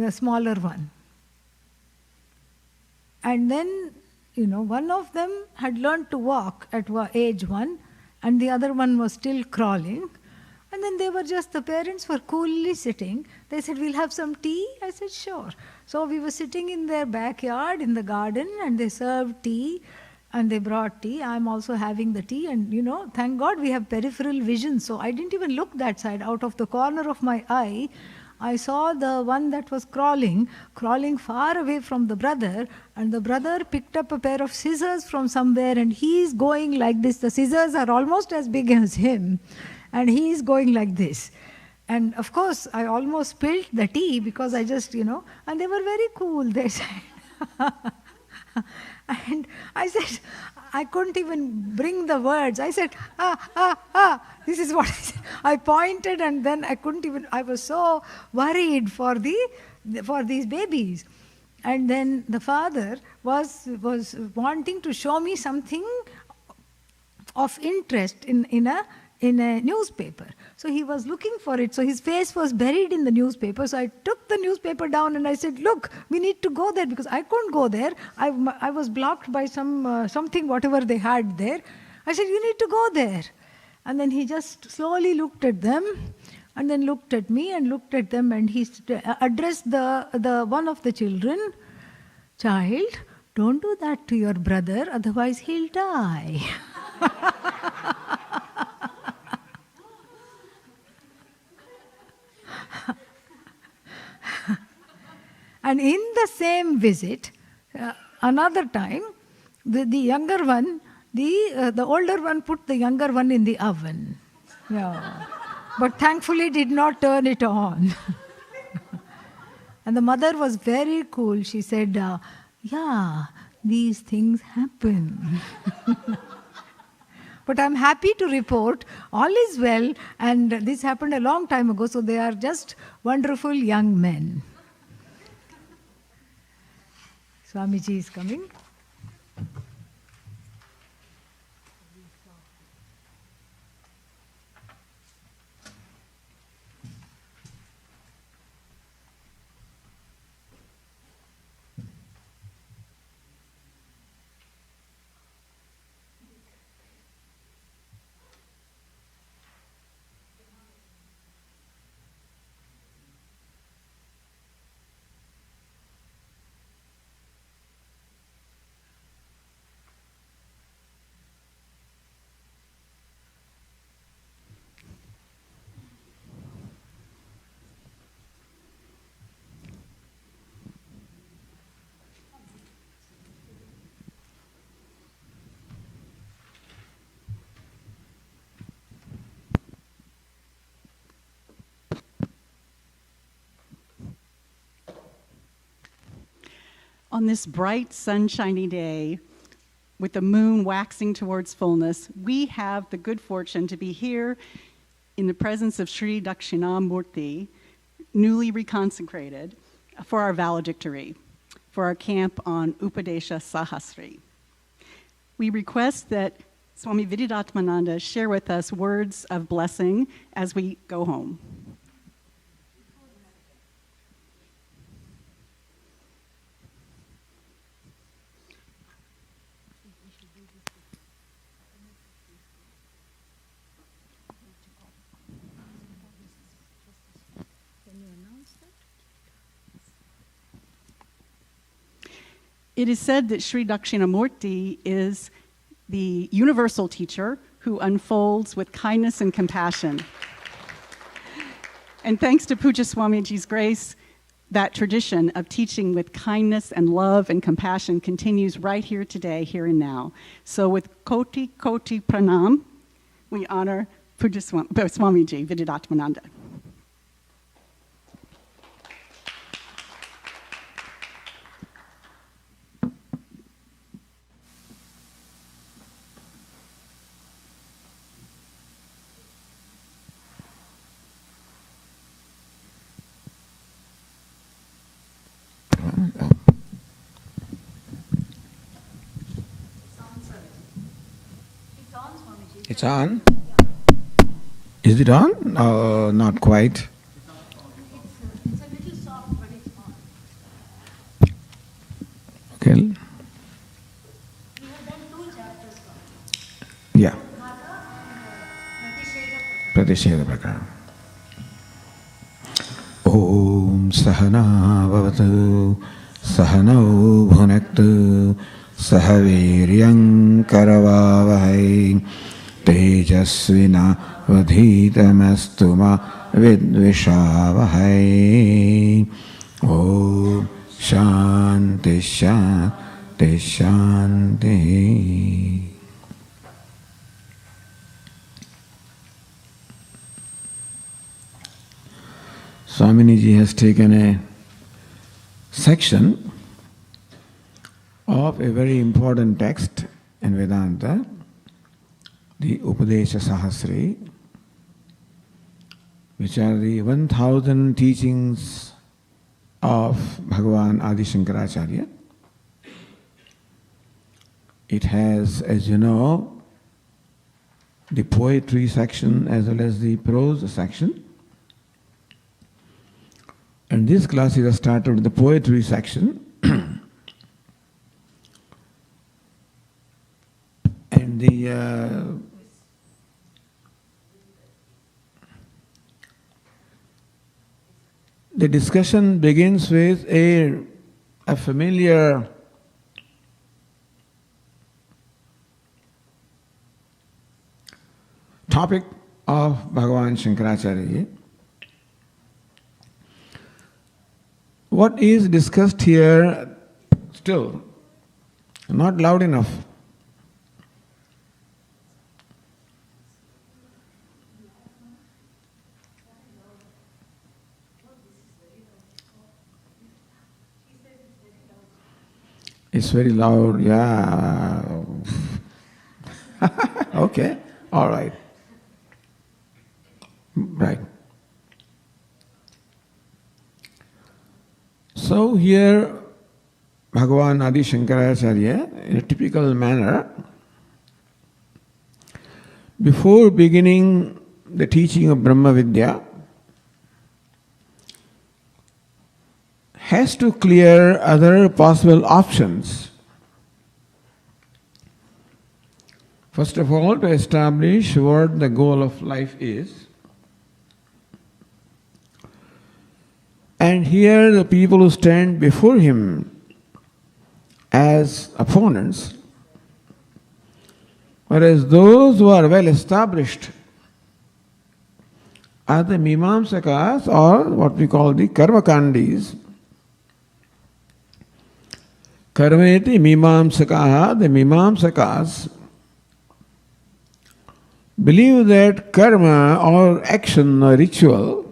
smaller one. And then, one of them had learned to walk at age 1, and the other one was still crawling. And then the parents were coolly sitting. They said, we'll have some tea? I said, sure. So we were sitting in their backyard, in the garden, and they served tea, and they brought tea. I'm also having the tea, and thank God we have peripheral vision, so I didn't even look that side. Out of the corner of my eye, I saw the one that was crawling far away from the brother, and the brother picked up a pair of scissors from somewhere, and he is going like this. The scissors are almost as big as him. and he is going like this. And of course, I almost spilled the tea because I just, and they were very cool. They said, and I said, I couldn't even bring the words. I said, this is what I said. I pointed and then I was so worried for these babies. And then the father was wanting to show me something of interest in a newspaper. So he was looking for it. So his face was buried in the newspaper. So I took the newspaper down and I said, look, we need to go there, because I couldn't go there. I was blocked by something, whatever they had there. I said, you need to go there. And then he just slowly looked at them and then looked at me and looked at them, and he addressed the one of the children, child, don't do that to your brother, otherwise he'll die. And in the same visit, another time, the younger one, the older one put the younger one in the oven. Yeah. But thankfully did not turn it on. And the mother was very cool. She said, yeah, these things happen. But I'm happy to report all is well, and this happened a long time ago, so they are just wonderful young men. Swamiji is coming. On this bright, sunshiny day, with the moon waxing towards fullness, we have the good fortune to be here in the presence of Sri Dakshinamurti, newly reconsecrated, for our valedictory, for our camp on Upadesha Sahasri. We request that Swami Vidyatmananda share with us words of blessing as we go home. It is said that Sri Dakshinamurti is the universal teacher who unfolds with kindness and compassion. And thanks to Puja Swamiji's grace, that tradition of teaching with kindness and love and compassion continues right here today, here and now. So with Koti Koti Pranam, we honor Puja Swamiji, Vidyatmananda. It's on? Is it on? Not quite. It's a little soft, but it's on. Okay. We have done 2 chapters. Yeah. Mata and Pratisheda Prakara. Om Sahana Bhavatu Sahanau Bhunaktu Sahaviryam Karavavahai Tejasvina Vadhitamastu ma Vidvishavahai. Om Shanti Shanti Shanti. Swamini ji has taken a section of a very important text in Vedanta, the Upadesha Sahasri, which are the 1000 teachings of Bhagavan Adi Shankaracharya. It has, as you know, the poetry section as well as the prose section. And this class is started with the poetry section. And the discussion begins with a familiar topic of Bhagavan Shankaracharya. What is discussed here still not loud enough. It's very loud, yeah. Okay, all right. Right. So here, Bhagavan Adi Shankaracharya, in a typical manner, before beginning the teaching of Brahma Vidya, has to clear other possible options. First of all, to establish what the goal of life is. And here the people who stand before him as opponents, whereas those who are well established are the Mimamsakas, or what we call the Karmakandis. Karmeti Mimamsakaha, the Mimamsakas, believe that karma or action or ritual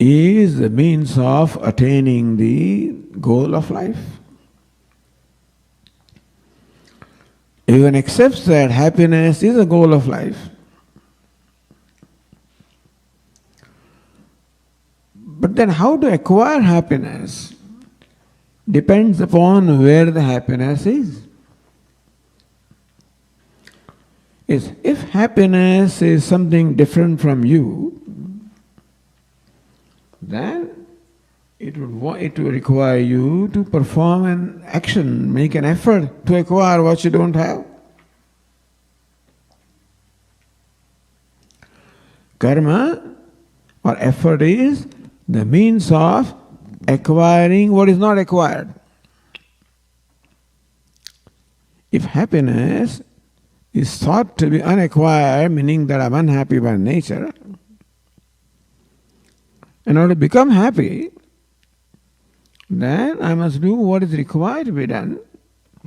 is the means of attaining the goal of life. Everyone accepts that happiness is a goal of life. But then how to acquire happiness depends upon where the happiness is. If happiness is something different from you, then it would require you to perform an action, make an effort to acquire what you don't have. Karma or effort is the means of acquiring what is not acquired. If happiness is thought to be unacquired, meaning that I'm unhappy by nature, in order to become happy, then I must do what is required to be done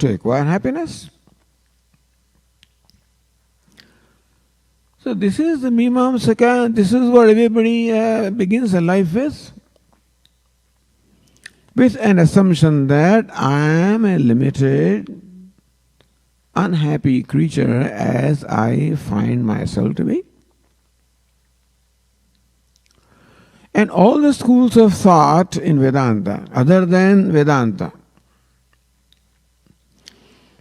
to acquire happiness. So this is the Mimamsaka, this is what everybody begins their life with an assumption that I am a limited, unhappy creature as I find myself to be. And all the schools of thought in Vedanta, other than Vedanta,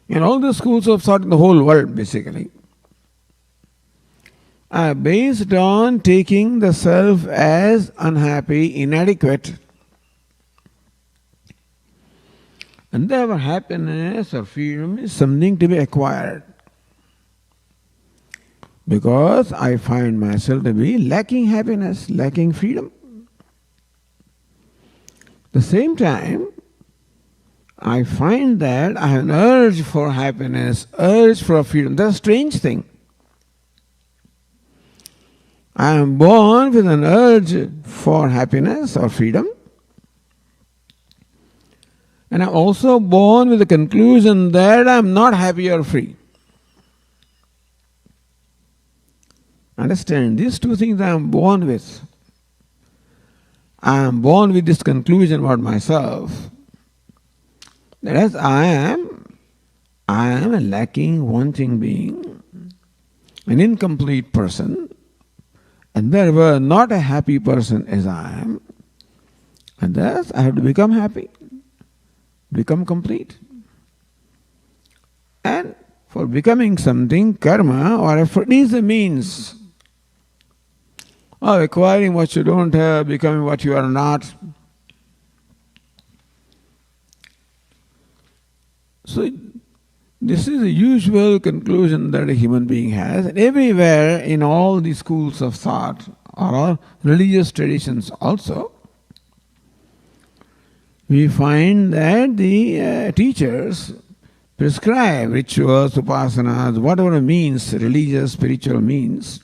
and all the schools of thought in the whole world basically, are based on taking the self as unhappy, inadequate. And therefore happiness or freedom is something to be acquired. Because I find myself to be lacking happiness, lacking freedom. At the same time, I find that I have an urge for happiness, urge for freedom. That's a strange thing. I am born with an urge for happiness or freedom. And I'm also born with the conclusion that I'm not happy or free. Understand, these two things I am born with. I am born with this conclusion about myself, that as I am a lacking, wanting being, an incomplete person, and therefore not a happy person as I am, and thus I have to become happy, become complete. And for becoming something, karma or effort is a means of acquiring what you don't have, becoming what you are not. So this is the usual conclusion that a human being has. And everywhere in all the schools of thought or all religious traditions also, we find that the teachers prescribe rituals, upasanas, whatever means, religious, spiritual means,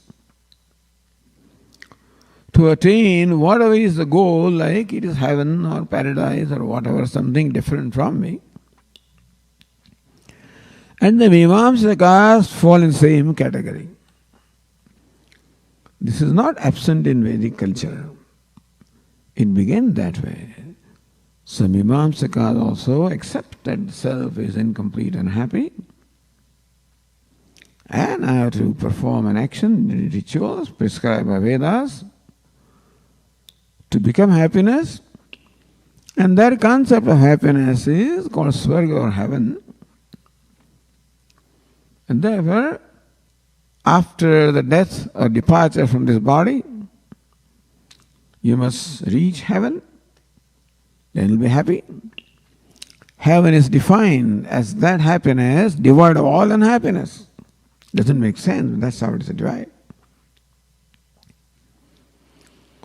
to attain whatever is the goal, like it is heaven or paradise or whatever, something different from me. And the Mimamsakas fall in the same category. This is not absent in Vedic culture. It began that way. So Mimamsakas also accept that self is incomplete and happy, and I have to perform an action, rituals prescribed by Vedas to become happiness. And their concept of happiness is called Swarga or heaven. And therefore, after the death or departure from this body, you must reach heaven, then you'll be happy. Heaven is defined as that happiness devoid of all unhappiness. Doesn't make sense, but that's how it is defined.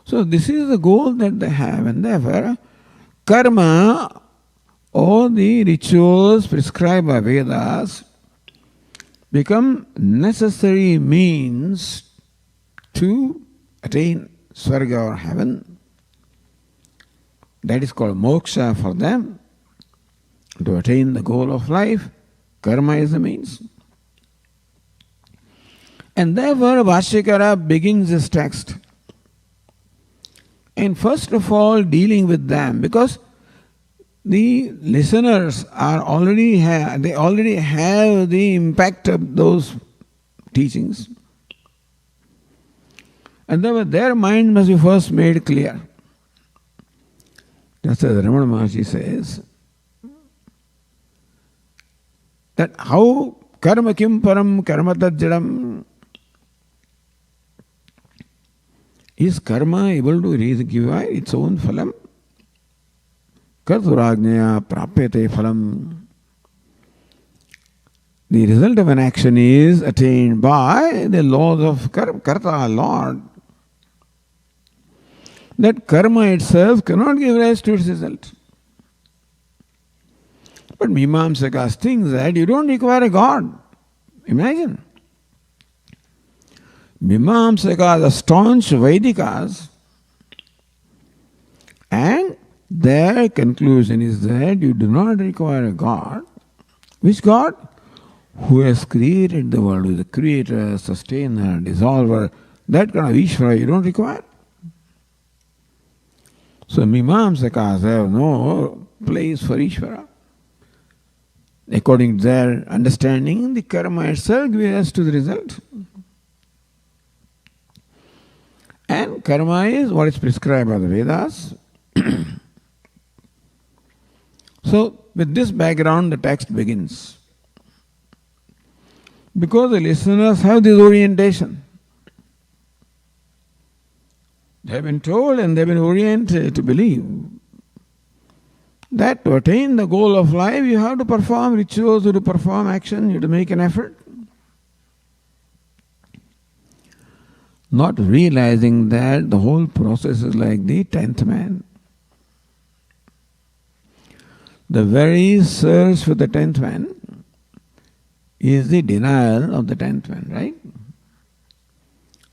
So this is the goal that they have, and therefore karma or the rituals prescribed by Vedas become necessary means to attain Swarga or heaven. That is called moksha for them. To attain the goal of life, karma is the means. And therefore Bhashyakara begins this text. And first of all dealing with them, because the listeners are already have the impact of those teachings. And therefore their mind must be first made clear. Just as Ramana Maharshi says, that how karma kim param karma tad jadam, is karma able to give its own phalam? Karturajnaya prapyate phalam. The result of an action is attained by the laws of karta, Lord. That karma itself cannot give rise to its result. But Mimamsakas thinks that you don't require a God. Imagine. Mimamsakas are staunch Vedikas, and their conclusion is that you do not require a God. Which God? Who has created the world, who is the creator, sustainer, dissolver. That kind of Ishvara you don't require. So Mimamsakas have no place for Ishvara. According to their understanding, the karma itself gives us to the result. And karma is what is prescribed by the Vedas. So, with this background, the text begins. Because the listeners have this orientation. They have been told and they have been oriented to believe that to attain the goal of life, you have to perform rituals, you have to perform action, you have to make an effort. Not realizing that the whole process is like the 10th man. The very search for the 10th man is the denial of the 10th man, right?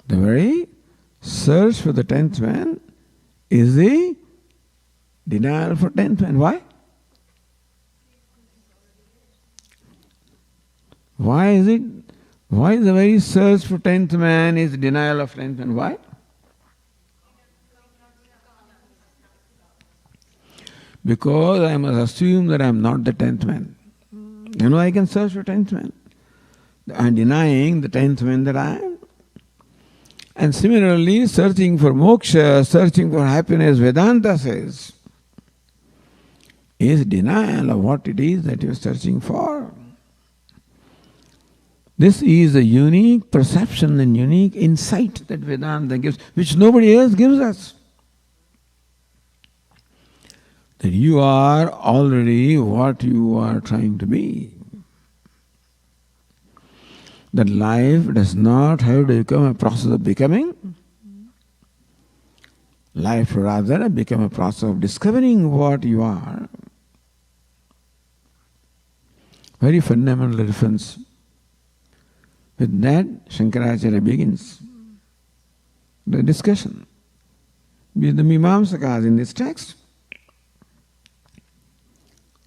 The very search for the 10th man is the denial for 10th man. Why? Why is it? Why is the very search for 10th man is denial of 10th man? Why? because I must assume that I am not the 10th man. I can search for 10th man. I am denying the 10th man that I am. And similarly, searching for moksha, searching for happiness, Vedanta says, is denial of what it is that you are searching for. This is a unique perception and unique insight that Vedanta gives, which nobody else gives us. That you are already what you are trying to be. That life does not have to become a process of becoming. Life rather become a process of discovering what you are. Very fundamental difference. With that, Shankaracharya begins the discussion with the Mimamsakas in this text,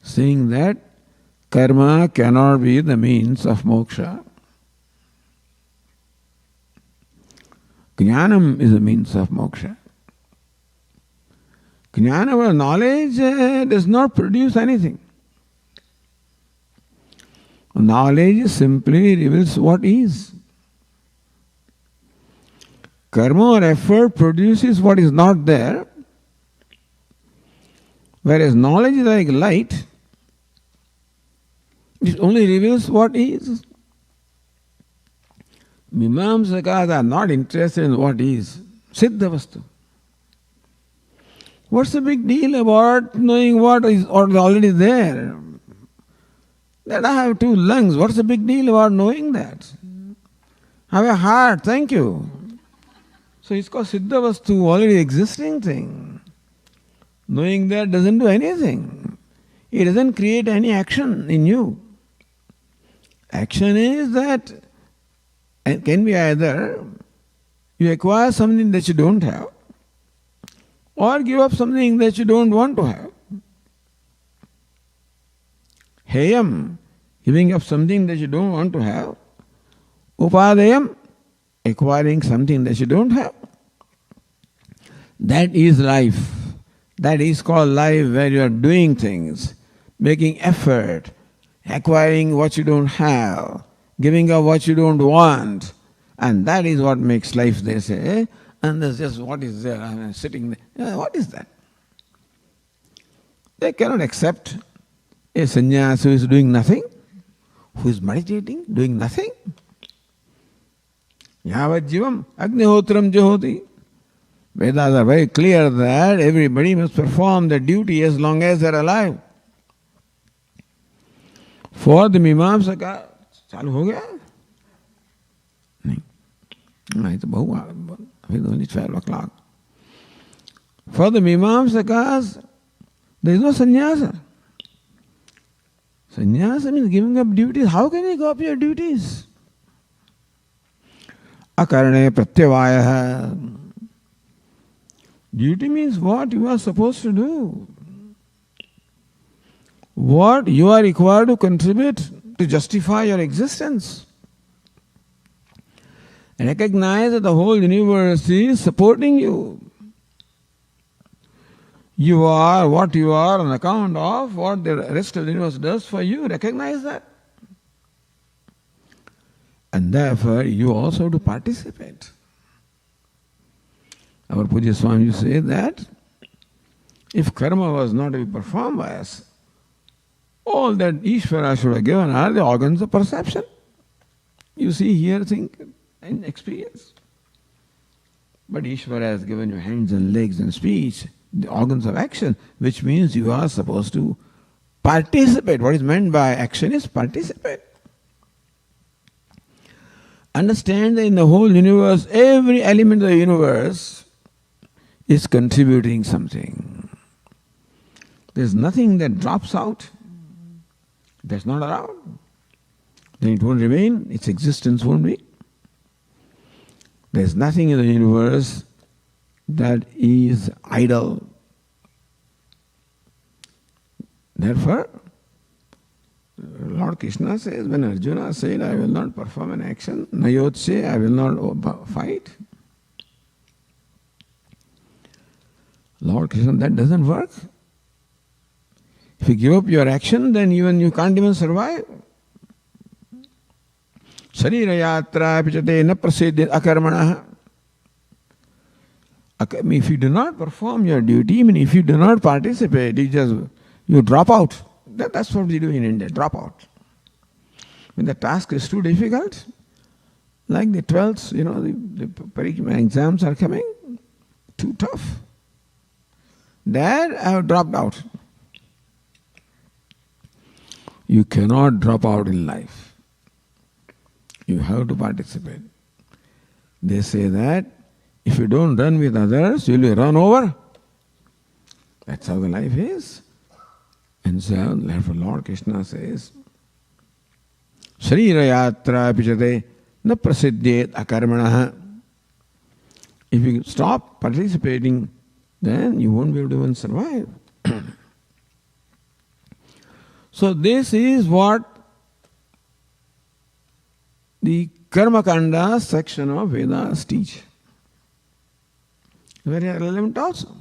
saying that karma cannot be the means of moksha. Jnanam is the means of moksha. Jnana or knowledge does not produce anything. Knowledge simply reveals what is. Karma or effort produces what is not there, whereas knowledge is like light, it only reveals what is. Mimamsakas are not interested in what is. Siddha vastu. What's the big deal about knowing what is already there? That I have two lungs, what's the big deal about knowing that? I have a heart, thank you. So it's called Siddha Vastu, already existing thing. Knowing that doesn't do anything. It doesn't create any action in you. Action is that it can be either you acquire something that you don't have, or give up something that you don't want to have. Heyam, giving up something that you don't want to have. Upadayam, acquiring something that you don't have. That is life. That is called life, where you are doing things, making effort, acquiring what you don't have, giving up what you don't want. And that is what makes life, they say. And there's just what is there, I mean, sitting there. What is that? They cannot accept a sannyasi who is doing nothing, who is meditating, doing nothing. Yavat jivam agnihotram jahoti. Vedas are very clear that everybody must perform their duty as long as they are alive. For the Mimamsaka, चालू हो गया? नहीं, नहीं तो बहु अभी only 12 o'clock. For the Mimamsakas, there is no sannyasa. Sannyasa means giving up duties. How can you give up your duties? Akarane pratyavaya. Duty means what you are supposed to do. What you are required to contribute to justify your existence. Recognize that the whole universe is supporting you. You are what you are on account of what the rest of the universe does for you. Recognize that. And therefore, you also have to participate. Our Pujya Swami used to say that if karma was not to be performed by us, all that Ishvara should have given are the organs of perception. You see, hear, think, and experience. But Ishvara has given you hands and legs and speech, the organs of action, which means you are supposed to participate. What is meant by action is participate. Understand that in the whole universe, every element of the universe is contributing something. There's nothing that drops out, that's not around. Then it won't remain, its existence won't be. There's nothing in the universe that is idle. Therefore, Lord Krishna says, when Arjuna said, I will not perform an action, Nayotse, I will not fight. Lord Krishna, that doesn't work. If you give up your action, then even you can't even survive. Sharira yatra pichate na prasiddhi akarmana. If you do not perform your duty, even if you do not participate, you drop out. That's what we do in India, drop out. When the task is too difficult, like the 12th, the exams are coming, too tough. There I have dropped out. You cannot drop out in life. You have to participate. They say that if you don't run with others, you will run over. That's how the life is. And so, therefore, Lord Krishna says, Sharira yatra pichate na prasiddhyet akarmanaha. If you stop participating, then you won't be able to even survive. So this is what the Karma Kanda section of Vedas teach. Very relevant also.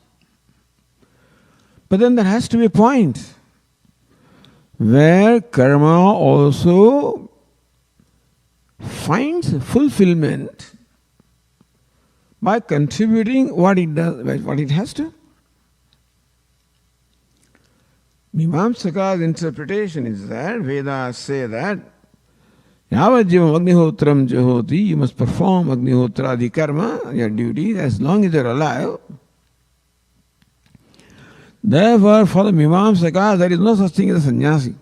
But then there has to be a point where karma also finds fulfillment by contributing what it does, what it has to. Mimamsaka's interpretation is that Vedas say that Yavajivam Agnihotram Jahoti, you must perform Agnihotradi karma, your duty, as long as you are alive. Therefore, for the Mimamsaka, there is no such thing as a sannyasi.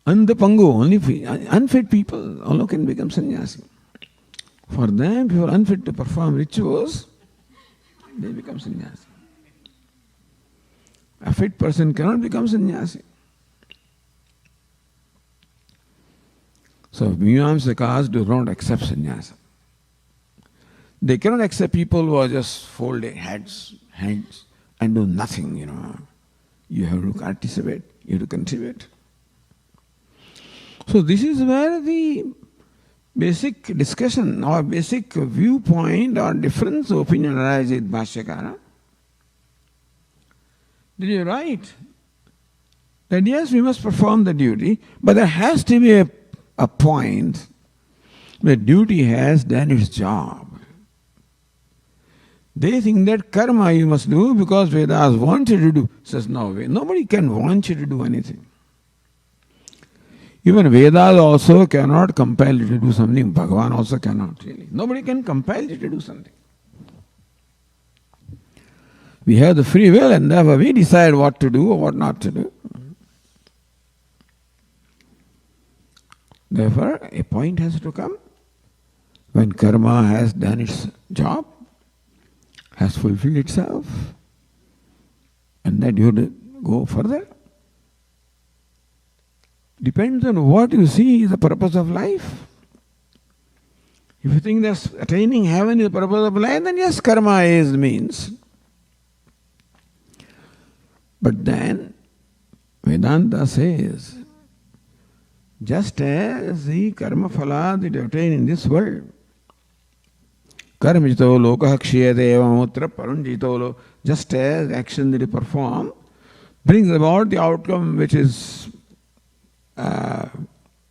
And the Pangu, only unfit people alone can become sannyasi. For them, people unfit to perform rituals, they become sannyasi. A fit person cannot become sannyasi. So Mimamsakas do not accept sannyasa. They cannot accept people who are just folded hands and do nothing, You have to participate, you have to contribute. So this is where the basic discussion or basic viewpoint or difference of opinion arises with Bhashyakara. Did you write that yes, we must perform the duty, but there has to be a point where duty has done its job. They think that karma you must do because Vedas want you to do. Says no way. Nobody can want you to do anything. Even Vedas also cannot compel you to do something. Bhagavan also cannot really. Nobody can compel you to do something. We have the free will and therefore we decide what to do or what not to do. Therefore, a point has to come when karma has done its job, has fulfilled itself, and that you have to go further. Depends on what you see is the purpose of life. If you think that attaining heaven is the purpose of life, then yes, karma is means. But then, Vedanta says, just as the karma phala that you obtain in this world, karmajito lokah kshiyate evamutra parunjito, just as action that you perform brings about the outcome which is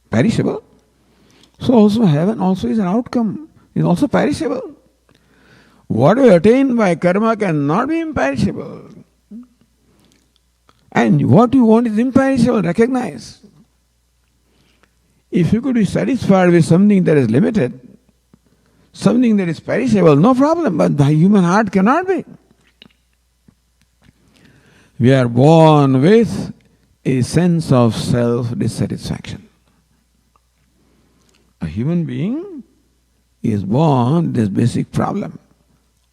perishable, so also heaven also is an outcome, is also perishable. What we attain by karma cannot be imperishable. And what you want is imperishable, recognize. If you could be satisfied with something that is limited, something that is perishable, no problem, but the human heart cannot be. We are born with a sense of self-dissatisfaction. A human being is born with this basic problem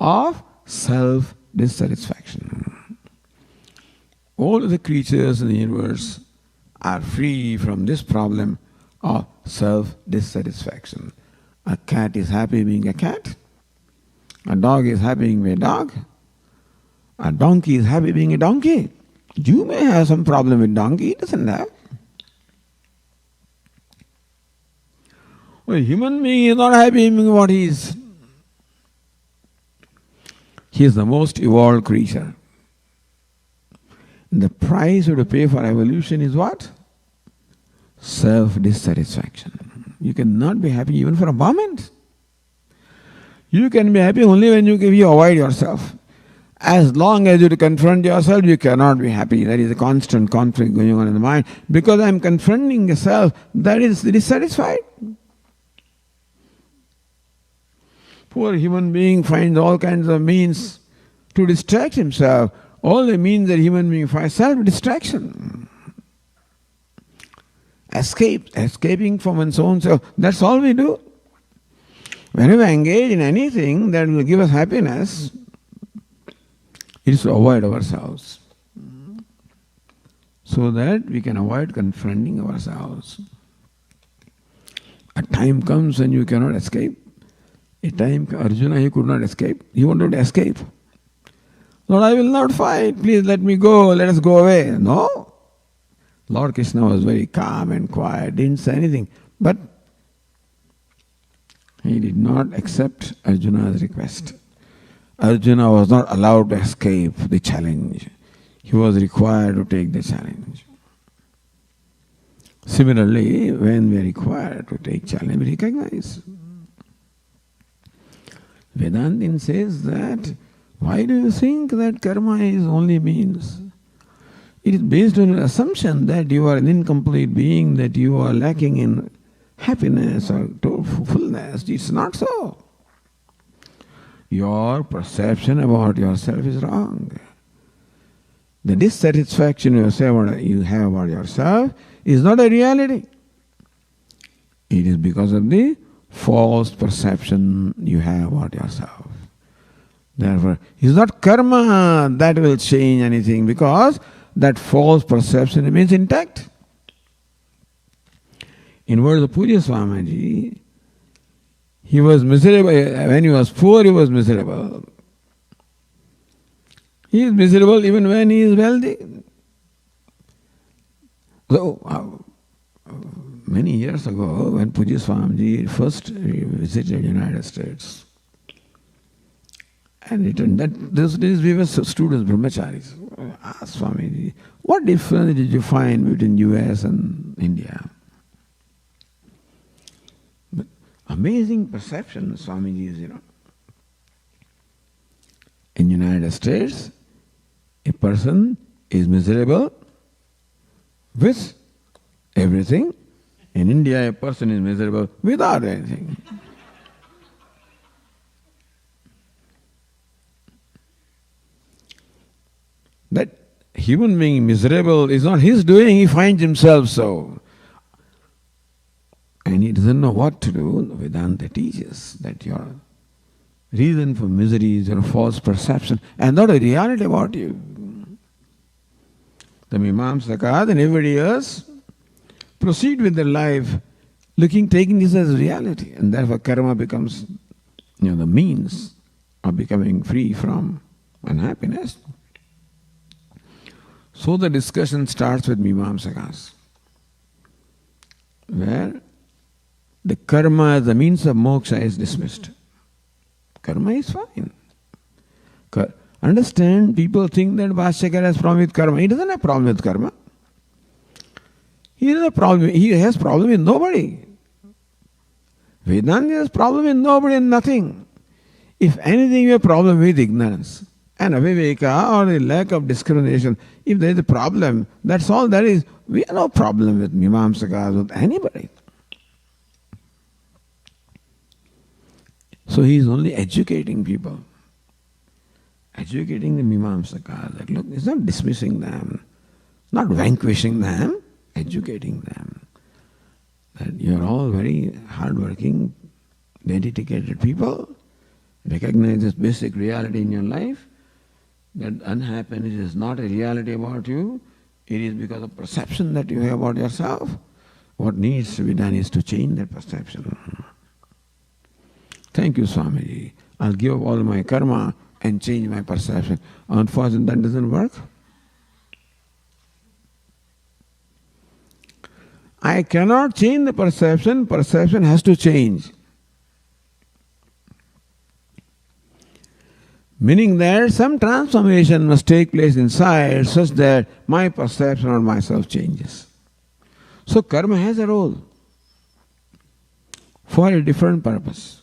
of self-dissatisfaction. All the creatures in the universe are free from this problem of self-dissatisfaction. A cat is happy being a cat. A dog is happy being a dog. A donkey is happy being a donkey. You may have some problem with donkey, it doesn't have. Well, a human being is not happy being what he is. He is the most evolved creature. The price you have to pay for evolution is what? Self-dissatisfaction. You cannot be happy even for a moment. You can be happy only when you avoid yourself. As long as you confront yourself, you cannot be happy. There is a constant conflict going on in the mind. Because I am confronting the self, that is dissatisfied. Poor human being finds all kinds of means to distract himself. All the means that human being finds self-distraction. Escaping from one's own self. That's all we do. Whenever we engage in anything that will give us happiness, it is to avoid ourselves. So that we can avoid confronting ourselves. A time comes when you cannot escape. A time, Arjuna, he could not escape. He wanted to escape. Lord, I will not fight. Please let me go. Let us go away. No. Lord Krishna was very calm and quiet, didn't say anything. But he did not accept Arjuna's request. Arjuna was not allowed to escape the challenge. He was required to take the challenge. Similarly, when we are required to take challenge, we recognize. Vedantin says that, why do you think that karma is only means? It is based on an assumption that you are an incomplete being, that you are lacking in happiness or fullness. It's not so. Your perception about yourself is wrong. The dissatisfaction you have about yourself is not a reality. It is because of the false perception you have about yourself. Therefore, it is not karma that will change anything, because that false perception remains intact. In words of Pujya Swamiji, he was miserable. When he was poor, he was miserable. He is miserable even when he is wealthy. So, many years ago, when Pujya Swamiji first visited the United States, and returned, that those days we were students, brahmacharis. Asked Swamiji, what difference did you find between US and India? But amazing perception, Swamiji's, In the United States, a person is miserable with everything. In India, a person is miserable without anything. That human being miserable is not his doing, he finds himself so. And he doesn't know what to do. Vedanta teaches that your reason for misery is your false perception and not a reality about you. The Mimamsakas and everybody else proceed with their life taking this as reality, and therefore karma becomes the means of becoming free from unhappiness. So the discussion starts with Mimamsakas, where the karma as the means of moksha is dismissed. Karma is fine. Understand, people think that Bhashyakara has problem with karma. He doesn't have problem with karma. He has problem with nobody. Vedanta has problem with nobody and nothing. If anything, we have problem with ignorance and aviveka, or the lack of discrimination. If there is a problem, that's all there is. We have no problem with Mimamsakas, with anybody. So he is only educating people. Educating the Mimamsakas. That look, it's not dismissing them, not vanquishing them, educating them. That you are all very hardworking, dedicated people. Recognize this basic reality in your life, that unhappiness is not a reality about you. It is because of perception that you have about yourself. What needs to be done is to change that perception. Thank you, Swamiji. I'll give up all my karma and change my perception. Unfortunately, that doesn't work. I cannot change the perception. Perception has to change. Meaning that some transformation must take place inside such that my perception of myself changes. So karma has a role for a different purpose.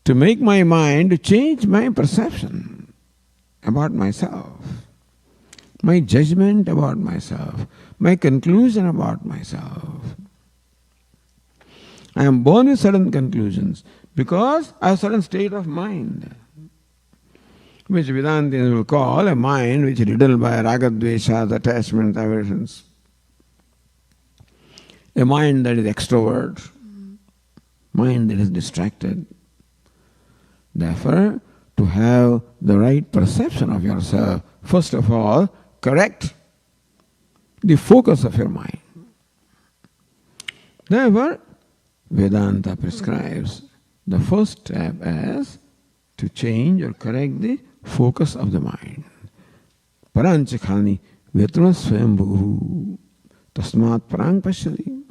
To make my mind to change my perception about myself, my judgment about myself, my conclusion about myself. I am born with certain conclusions because I have a certain state of mind, which Vedantians will call a mind which is riddled by ragadveshas, attachments, aversions. A mind that is extrovert, mind that is distracted. Therefore, to have the right perception of yourself, first of all, correct the focus of your mind. Therefore, Vedanta prescribes the first step as to change or correct the focus of the mind. Paranchakhani Vetruna Swayambhu Tasmat Parang Pashyati.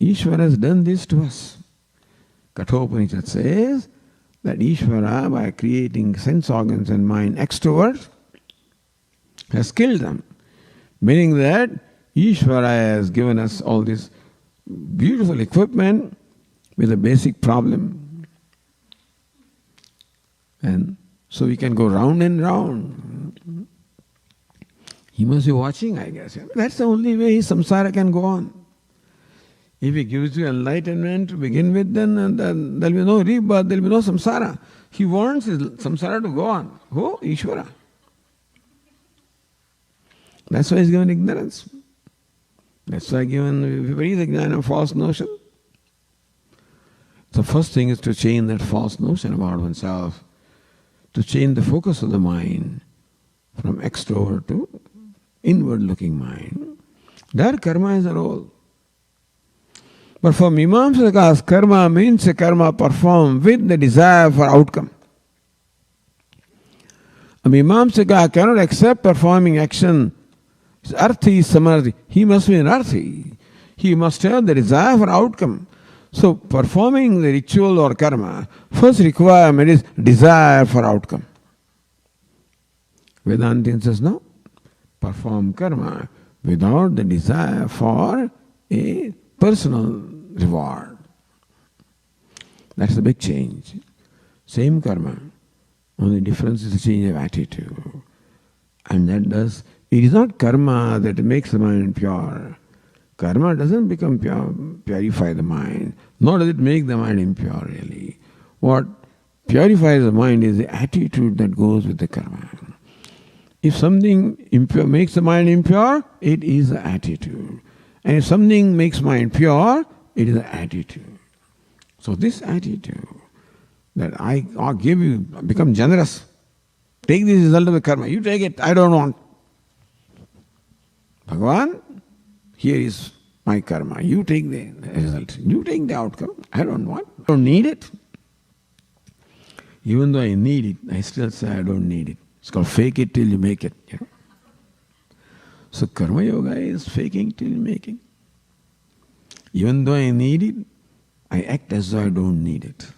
Ishvara has done this to us. Kathopanishad says that Ishvara, by creating sense organs and mind extrovert, has killed them. Meaning that Ishvara has given us all this beautiful equipment with a basic problem. And so we can go round and round. He must be watching, I guess. That's the only way samsara can go on. If he gives you enlightenment to begin with, then there will be no rebirth, there will be no samsara. He wants his samsara to go on. Who? Ishvara. That's why he's given ignorance. That's why given viparita jnana, false notion. The first thing is to change that false notion about oneself, to change the focus of the mind from extrovert to inward-looking mind. There karma is a role. But for Mimamsakas, karma means a karma performed with the desire for outcome. A Mimamsaka cannot accept performing action. Arthi samadhi. He must be an arthi. He must have the desire for outcome. So performing the ritual or karma, first requirement is desire for outcome. Vedantin says no. Perform karma without the desire for a personal reward. That's the big change. Same karma, only difference is the change of attitude. And that does, it is not karma that makes the mind pure. Karma doesn't become pure, purify the mind, nor does it make the mind impure really. What purifies the mind is the attitude that goes with the karma. If something impure makes the mind impure, it is the attitude. And if something makes mind pure, it is the attitude. So this attitude that I give you, become generous. Take the result of the karma. You take it, I don't want. Bhagavan, here is my karma. You take the result. You take the outcome. I don't want. I don't need it. Even though I need it, I still say I don't need it. It's called fake it till you make it. You know? So karma yoga is faking till you make it. Even though I need it, I act as though I don't need it.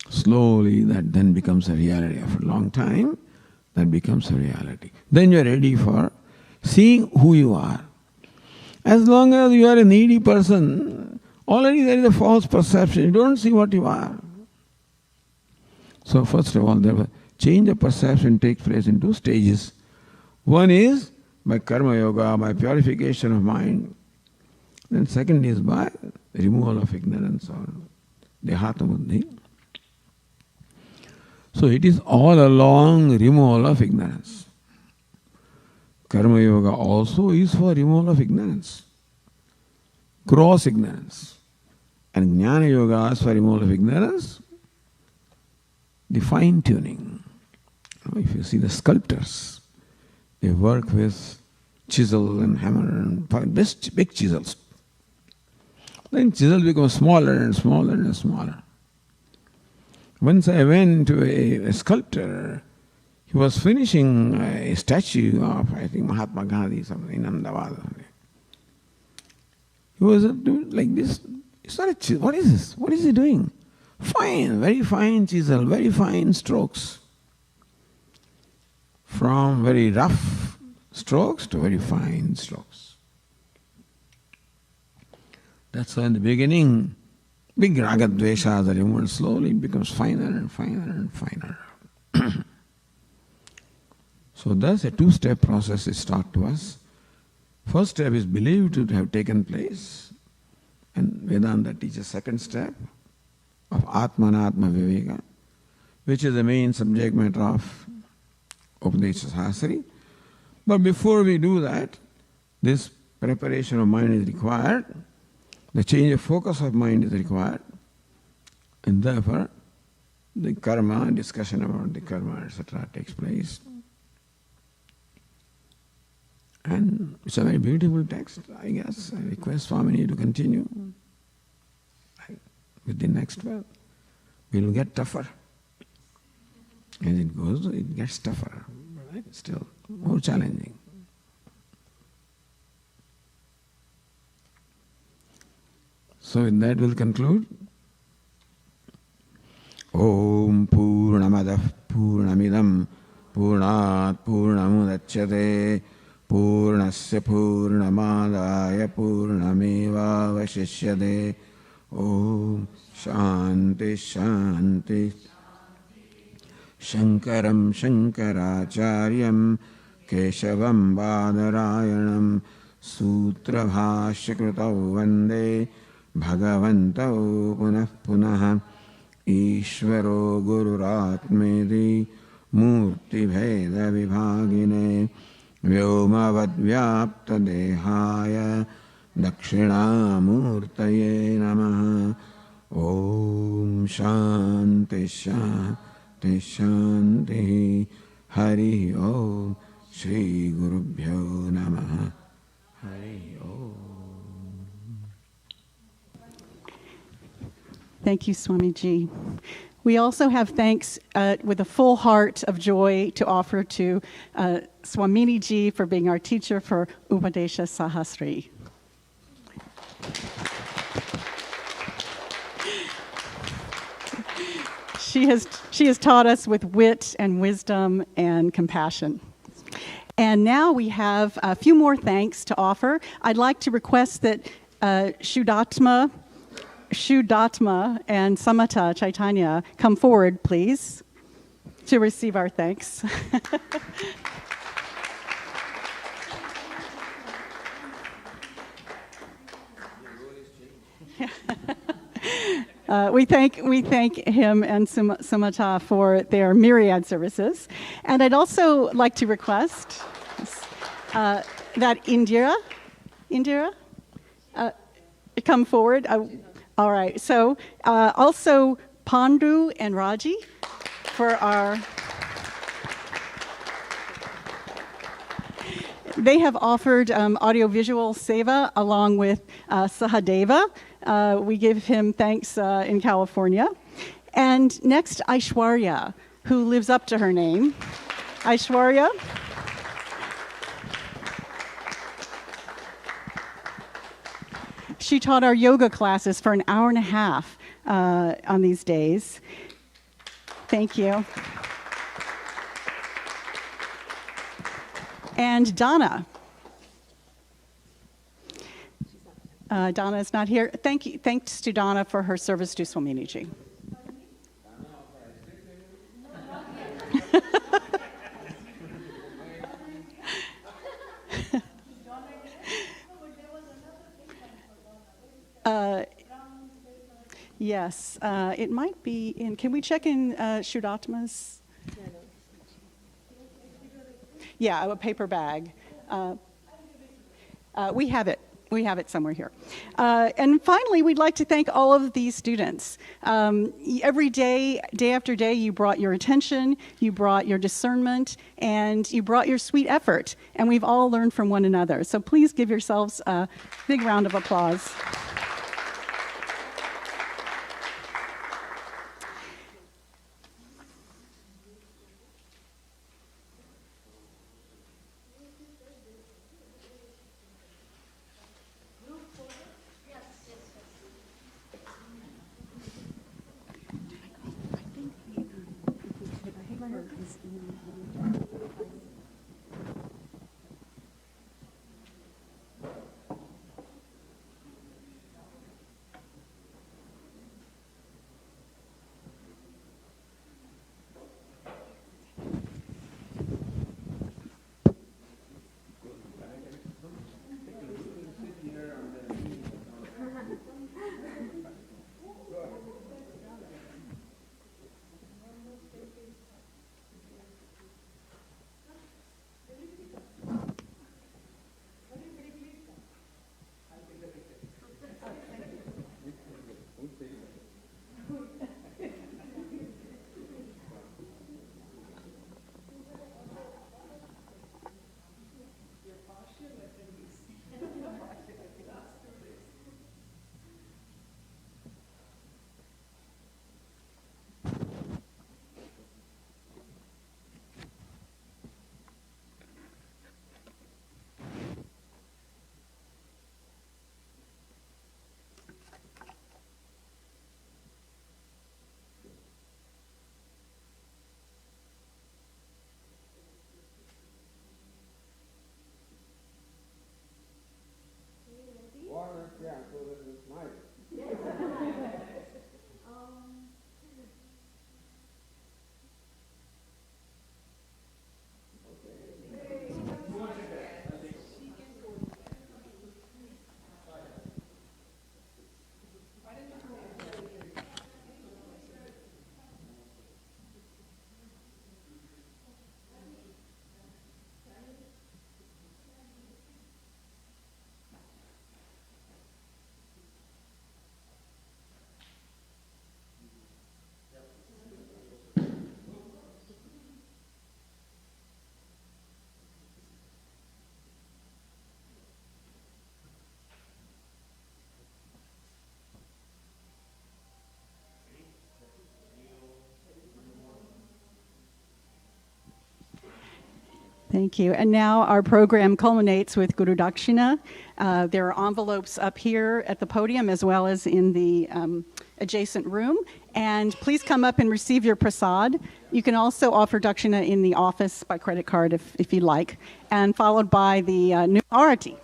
Slowly that then becomes a reality. After a long time, that becomes a reality. Then you are ready for seeing who you are. As long as you are a needy person, already there is a false perception. You don't see what you are. So first of all, the change of perception takes place in two stages. One is by karma yoga, by purification of mind. Then second is by removal of ignorance or dehata buddhi. So it is all along removal of ignorance. Karma yoga also is for removal of ignorance, gross ignorance. And jnana yoga is for removal of ignorance, the fine tuning. If you see the sculptors, they work with chisel and hammer and big chisels. Then chisels become smaller and smaller and smaller. Once I went to a sculptor, he was finishing a statue of, I think, Mahatma Gandhi, something in Ahmedabad. He was doing like this. It's not a chisel. What is this? What is he doing? Fine, very fine chisel, very fine strokes. From very rough strokes to very fine strokes. That's why in the beginning, big raga dveshas are removed, slowly it becomes finer and finer and finer. So thus a two-step process is taught to us. First step is believed to have taken place, and Vedanta teaches second step of Atmanatma Viveka, which is the main subject matter of Upadesha Sahasri. But before we do that, this preparation of mind is required, the change of focus of mind is required, and therefore the karma, discussion about the karma, etc. takes place. And it's a very beautiful text, I guess. I request Swamini to continue with the next verse. It will get tougher. As it goes, it gets tougher, right? Still more challenging. So with that we'll conclude. Om Purnamadah Purnamidam Purnat Purnamudachyate Purnasya Purnamadaya Purnameva Vashishyate. Om Shanti Shanti. Shankaram Shankaracharyam Keshavam Badarayanam Sutra Bhashyakritau Vande Bhagavantau Punah Punah Ishvaro Gururatmedi Murti Bheda Vibhagine Vyomavad Vyapta Dehaya Dakshinamurtaye Namaha. Om Shanti Shanti Shanti. Hari Om. Shri Gurubhyo Namaha. Hari Om. Thank you, Swamiji. We also have thanks with a full heart of joy to offer to Swamini Ji for being our teacher for Upadesha Sahasri. She has taught us with wit and wisdom and compassion. And now we have a few more thanks to offer. I'd like to request that Shudatma and Samata Chaitanya come forward, please, to receive our thanks. We thank him and Samata for their myriad services. And I'd also like to request that Indira, come forward. All right. So also Pandu and Raji for our... They have offered audiovisual seva along with Sahadeva. We give him thanks in California. And next, Aishwarya, who lives up to her name. Aishwarya. She taught our yoga classes for an hour and a half on these days. Thank you. And Donna. Donna is not here. Thanks to Donna for her service to Swamini Ji. Yes, it might be in. Can we check in Shudatma's? Yeah, a paper bag. We have it. We have it somewhere here. And finally, we'd like to thank all of these students. Every day, day after day, you brought your attention, you brought your discernment, and you brought your sweet effort. And we've all learned from one another. So please give yourselves a big round of applause. Thank you. And now our program culminates with Guru Dakshina. There are envelopes up here at the podium as well as in the adjacent room. And please come up and receive your prasad. You can also offer Dakshina in the office by credit card if you'd like. And followed by the new Arati.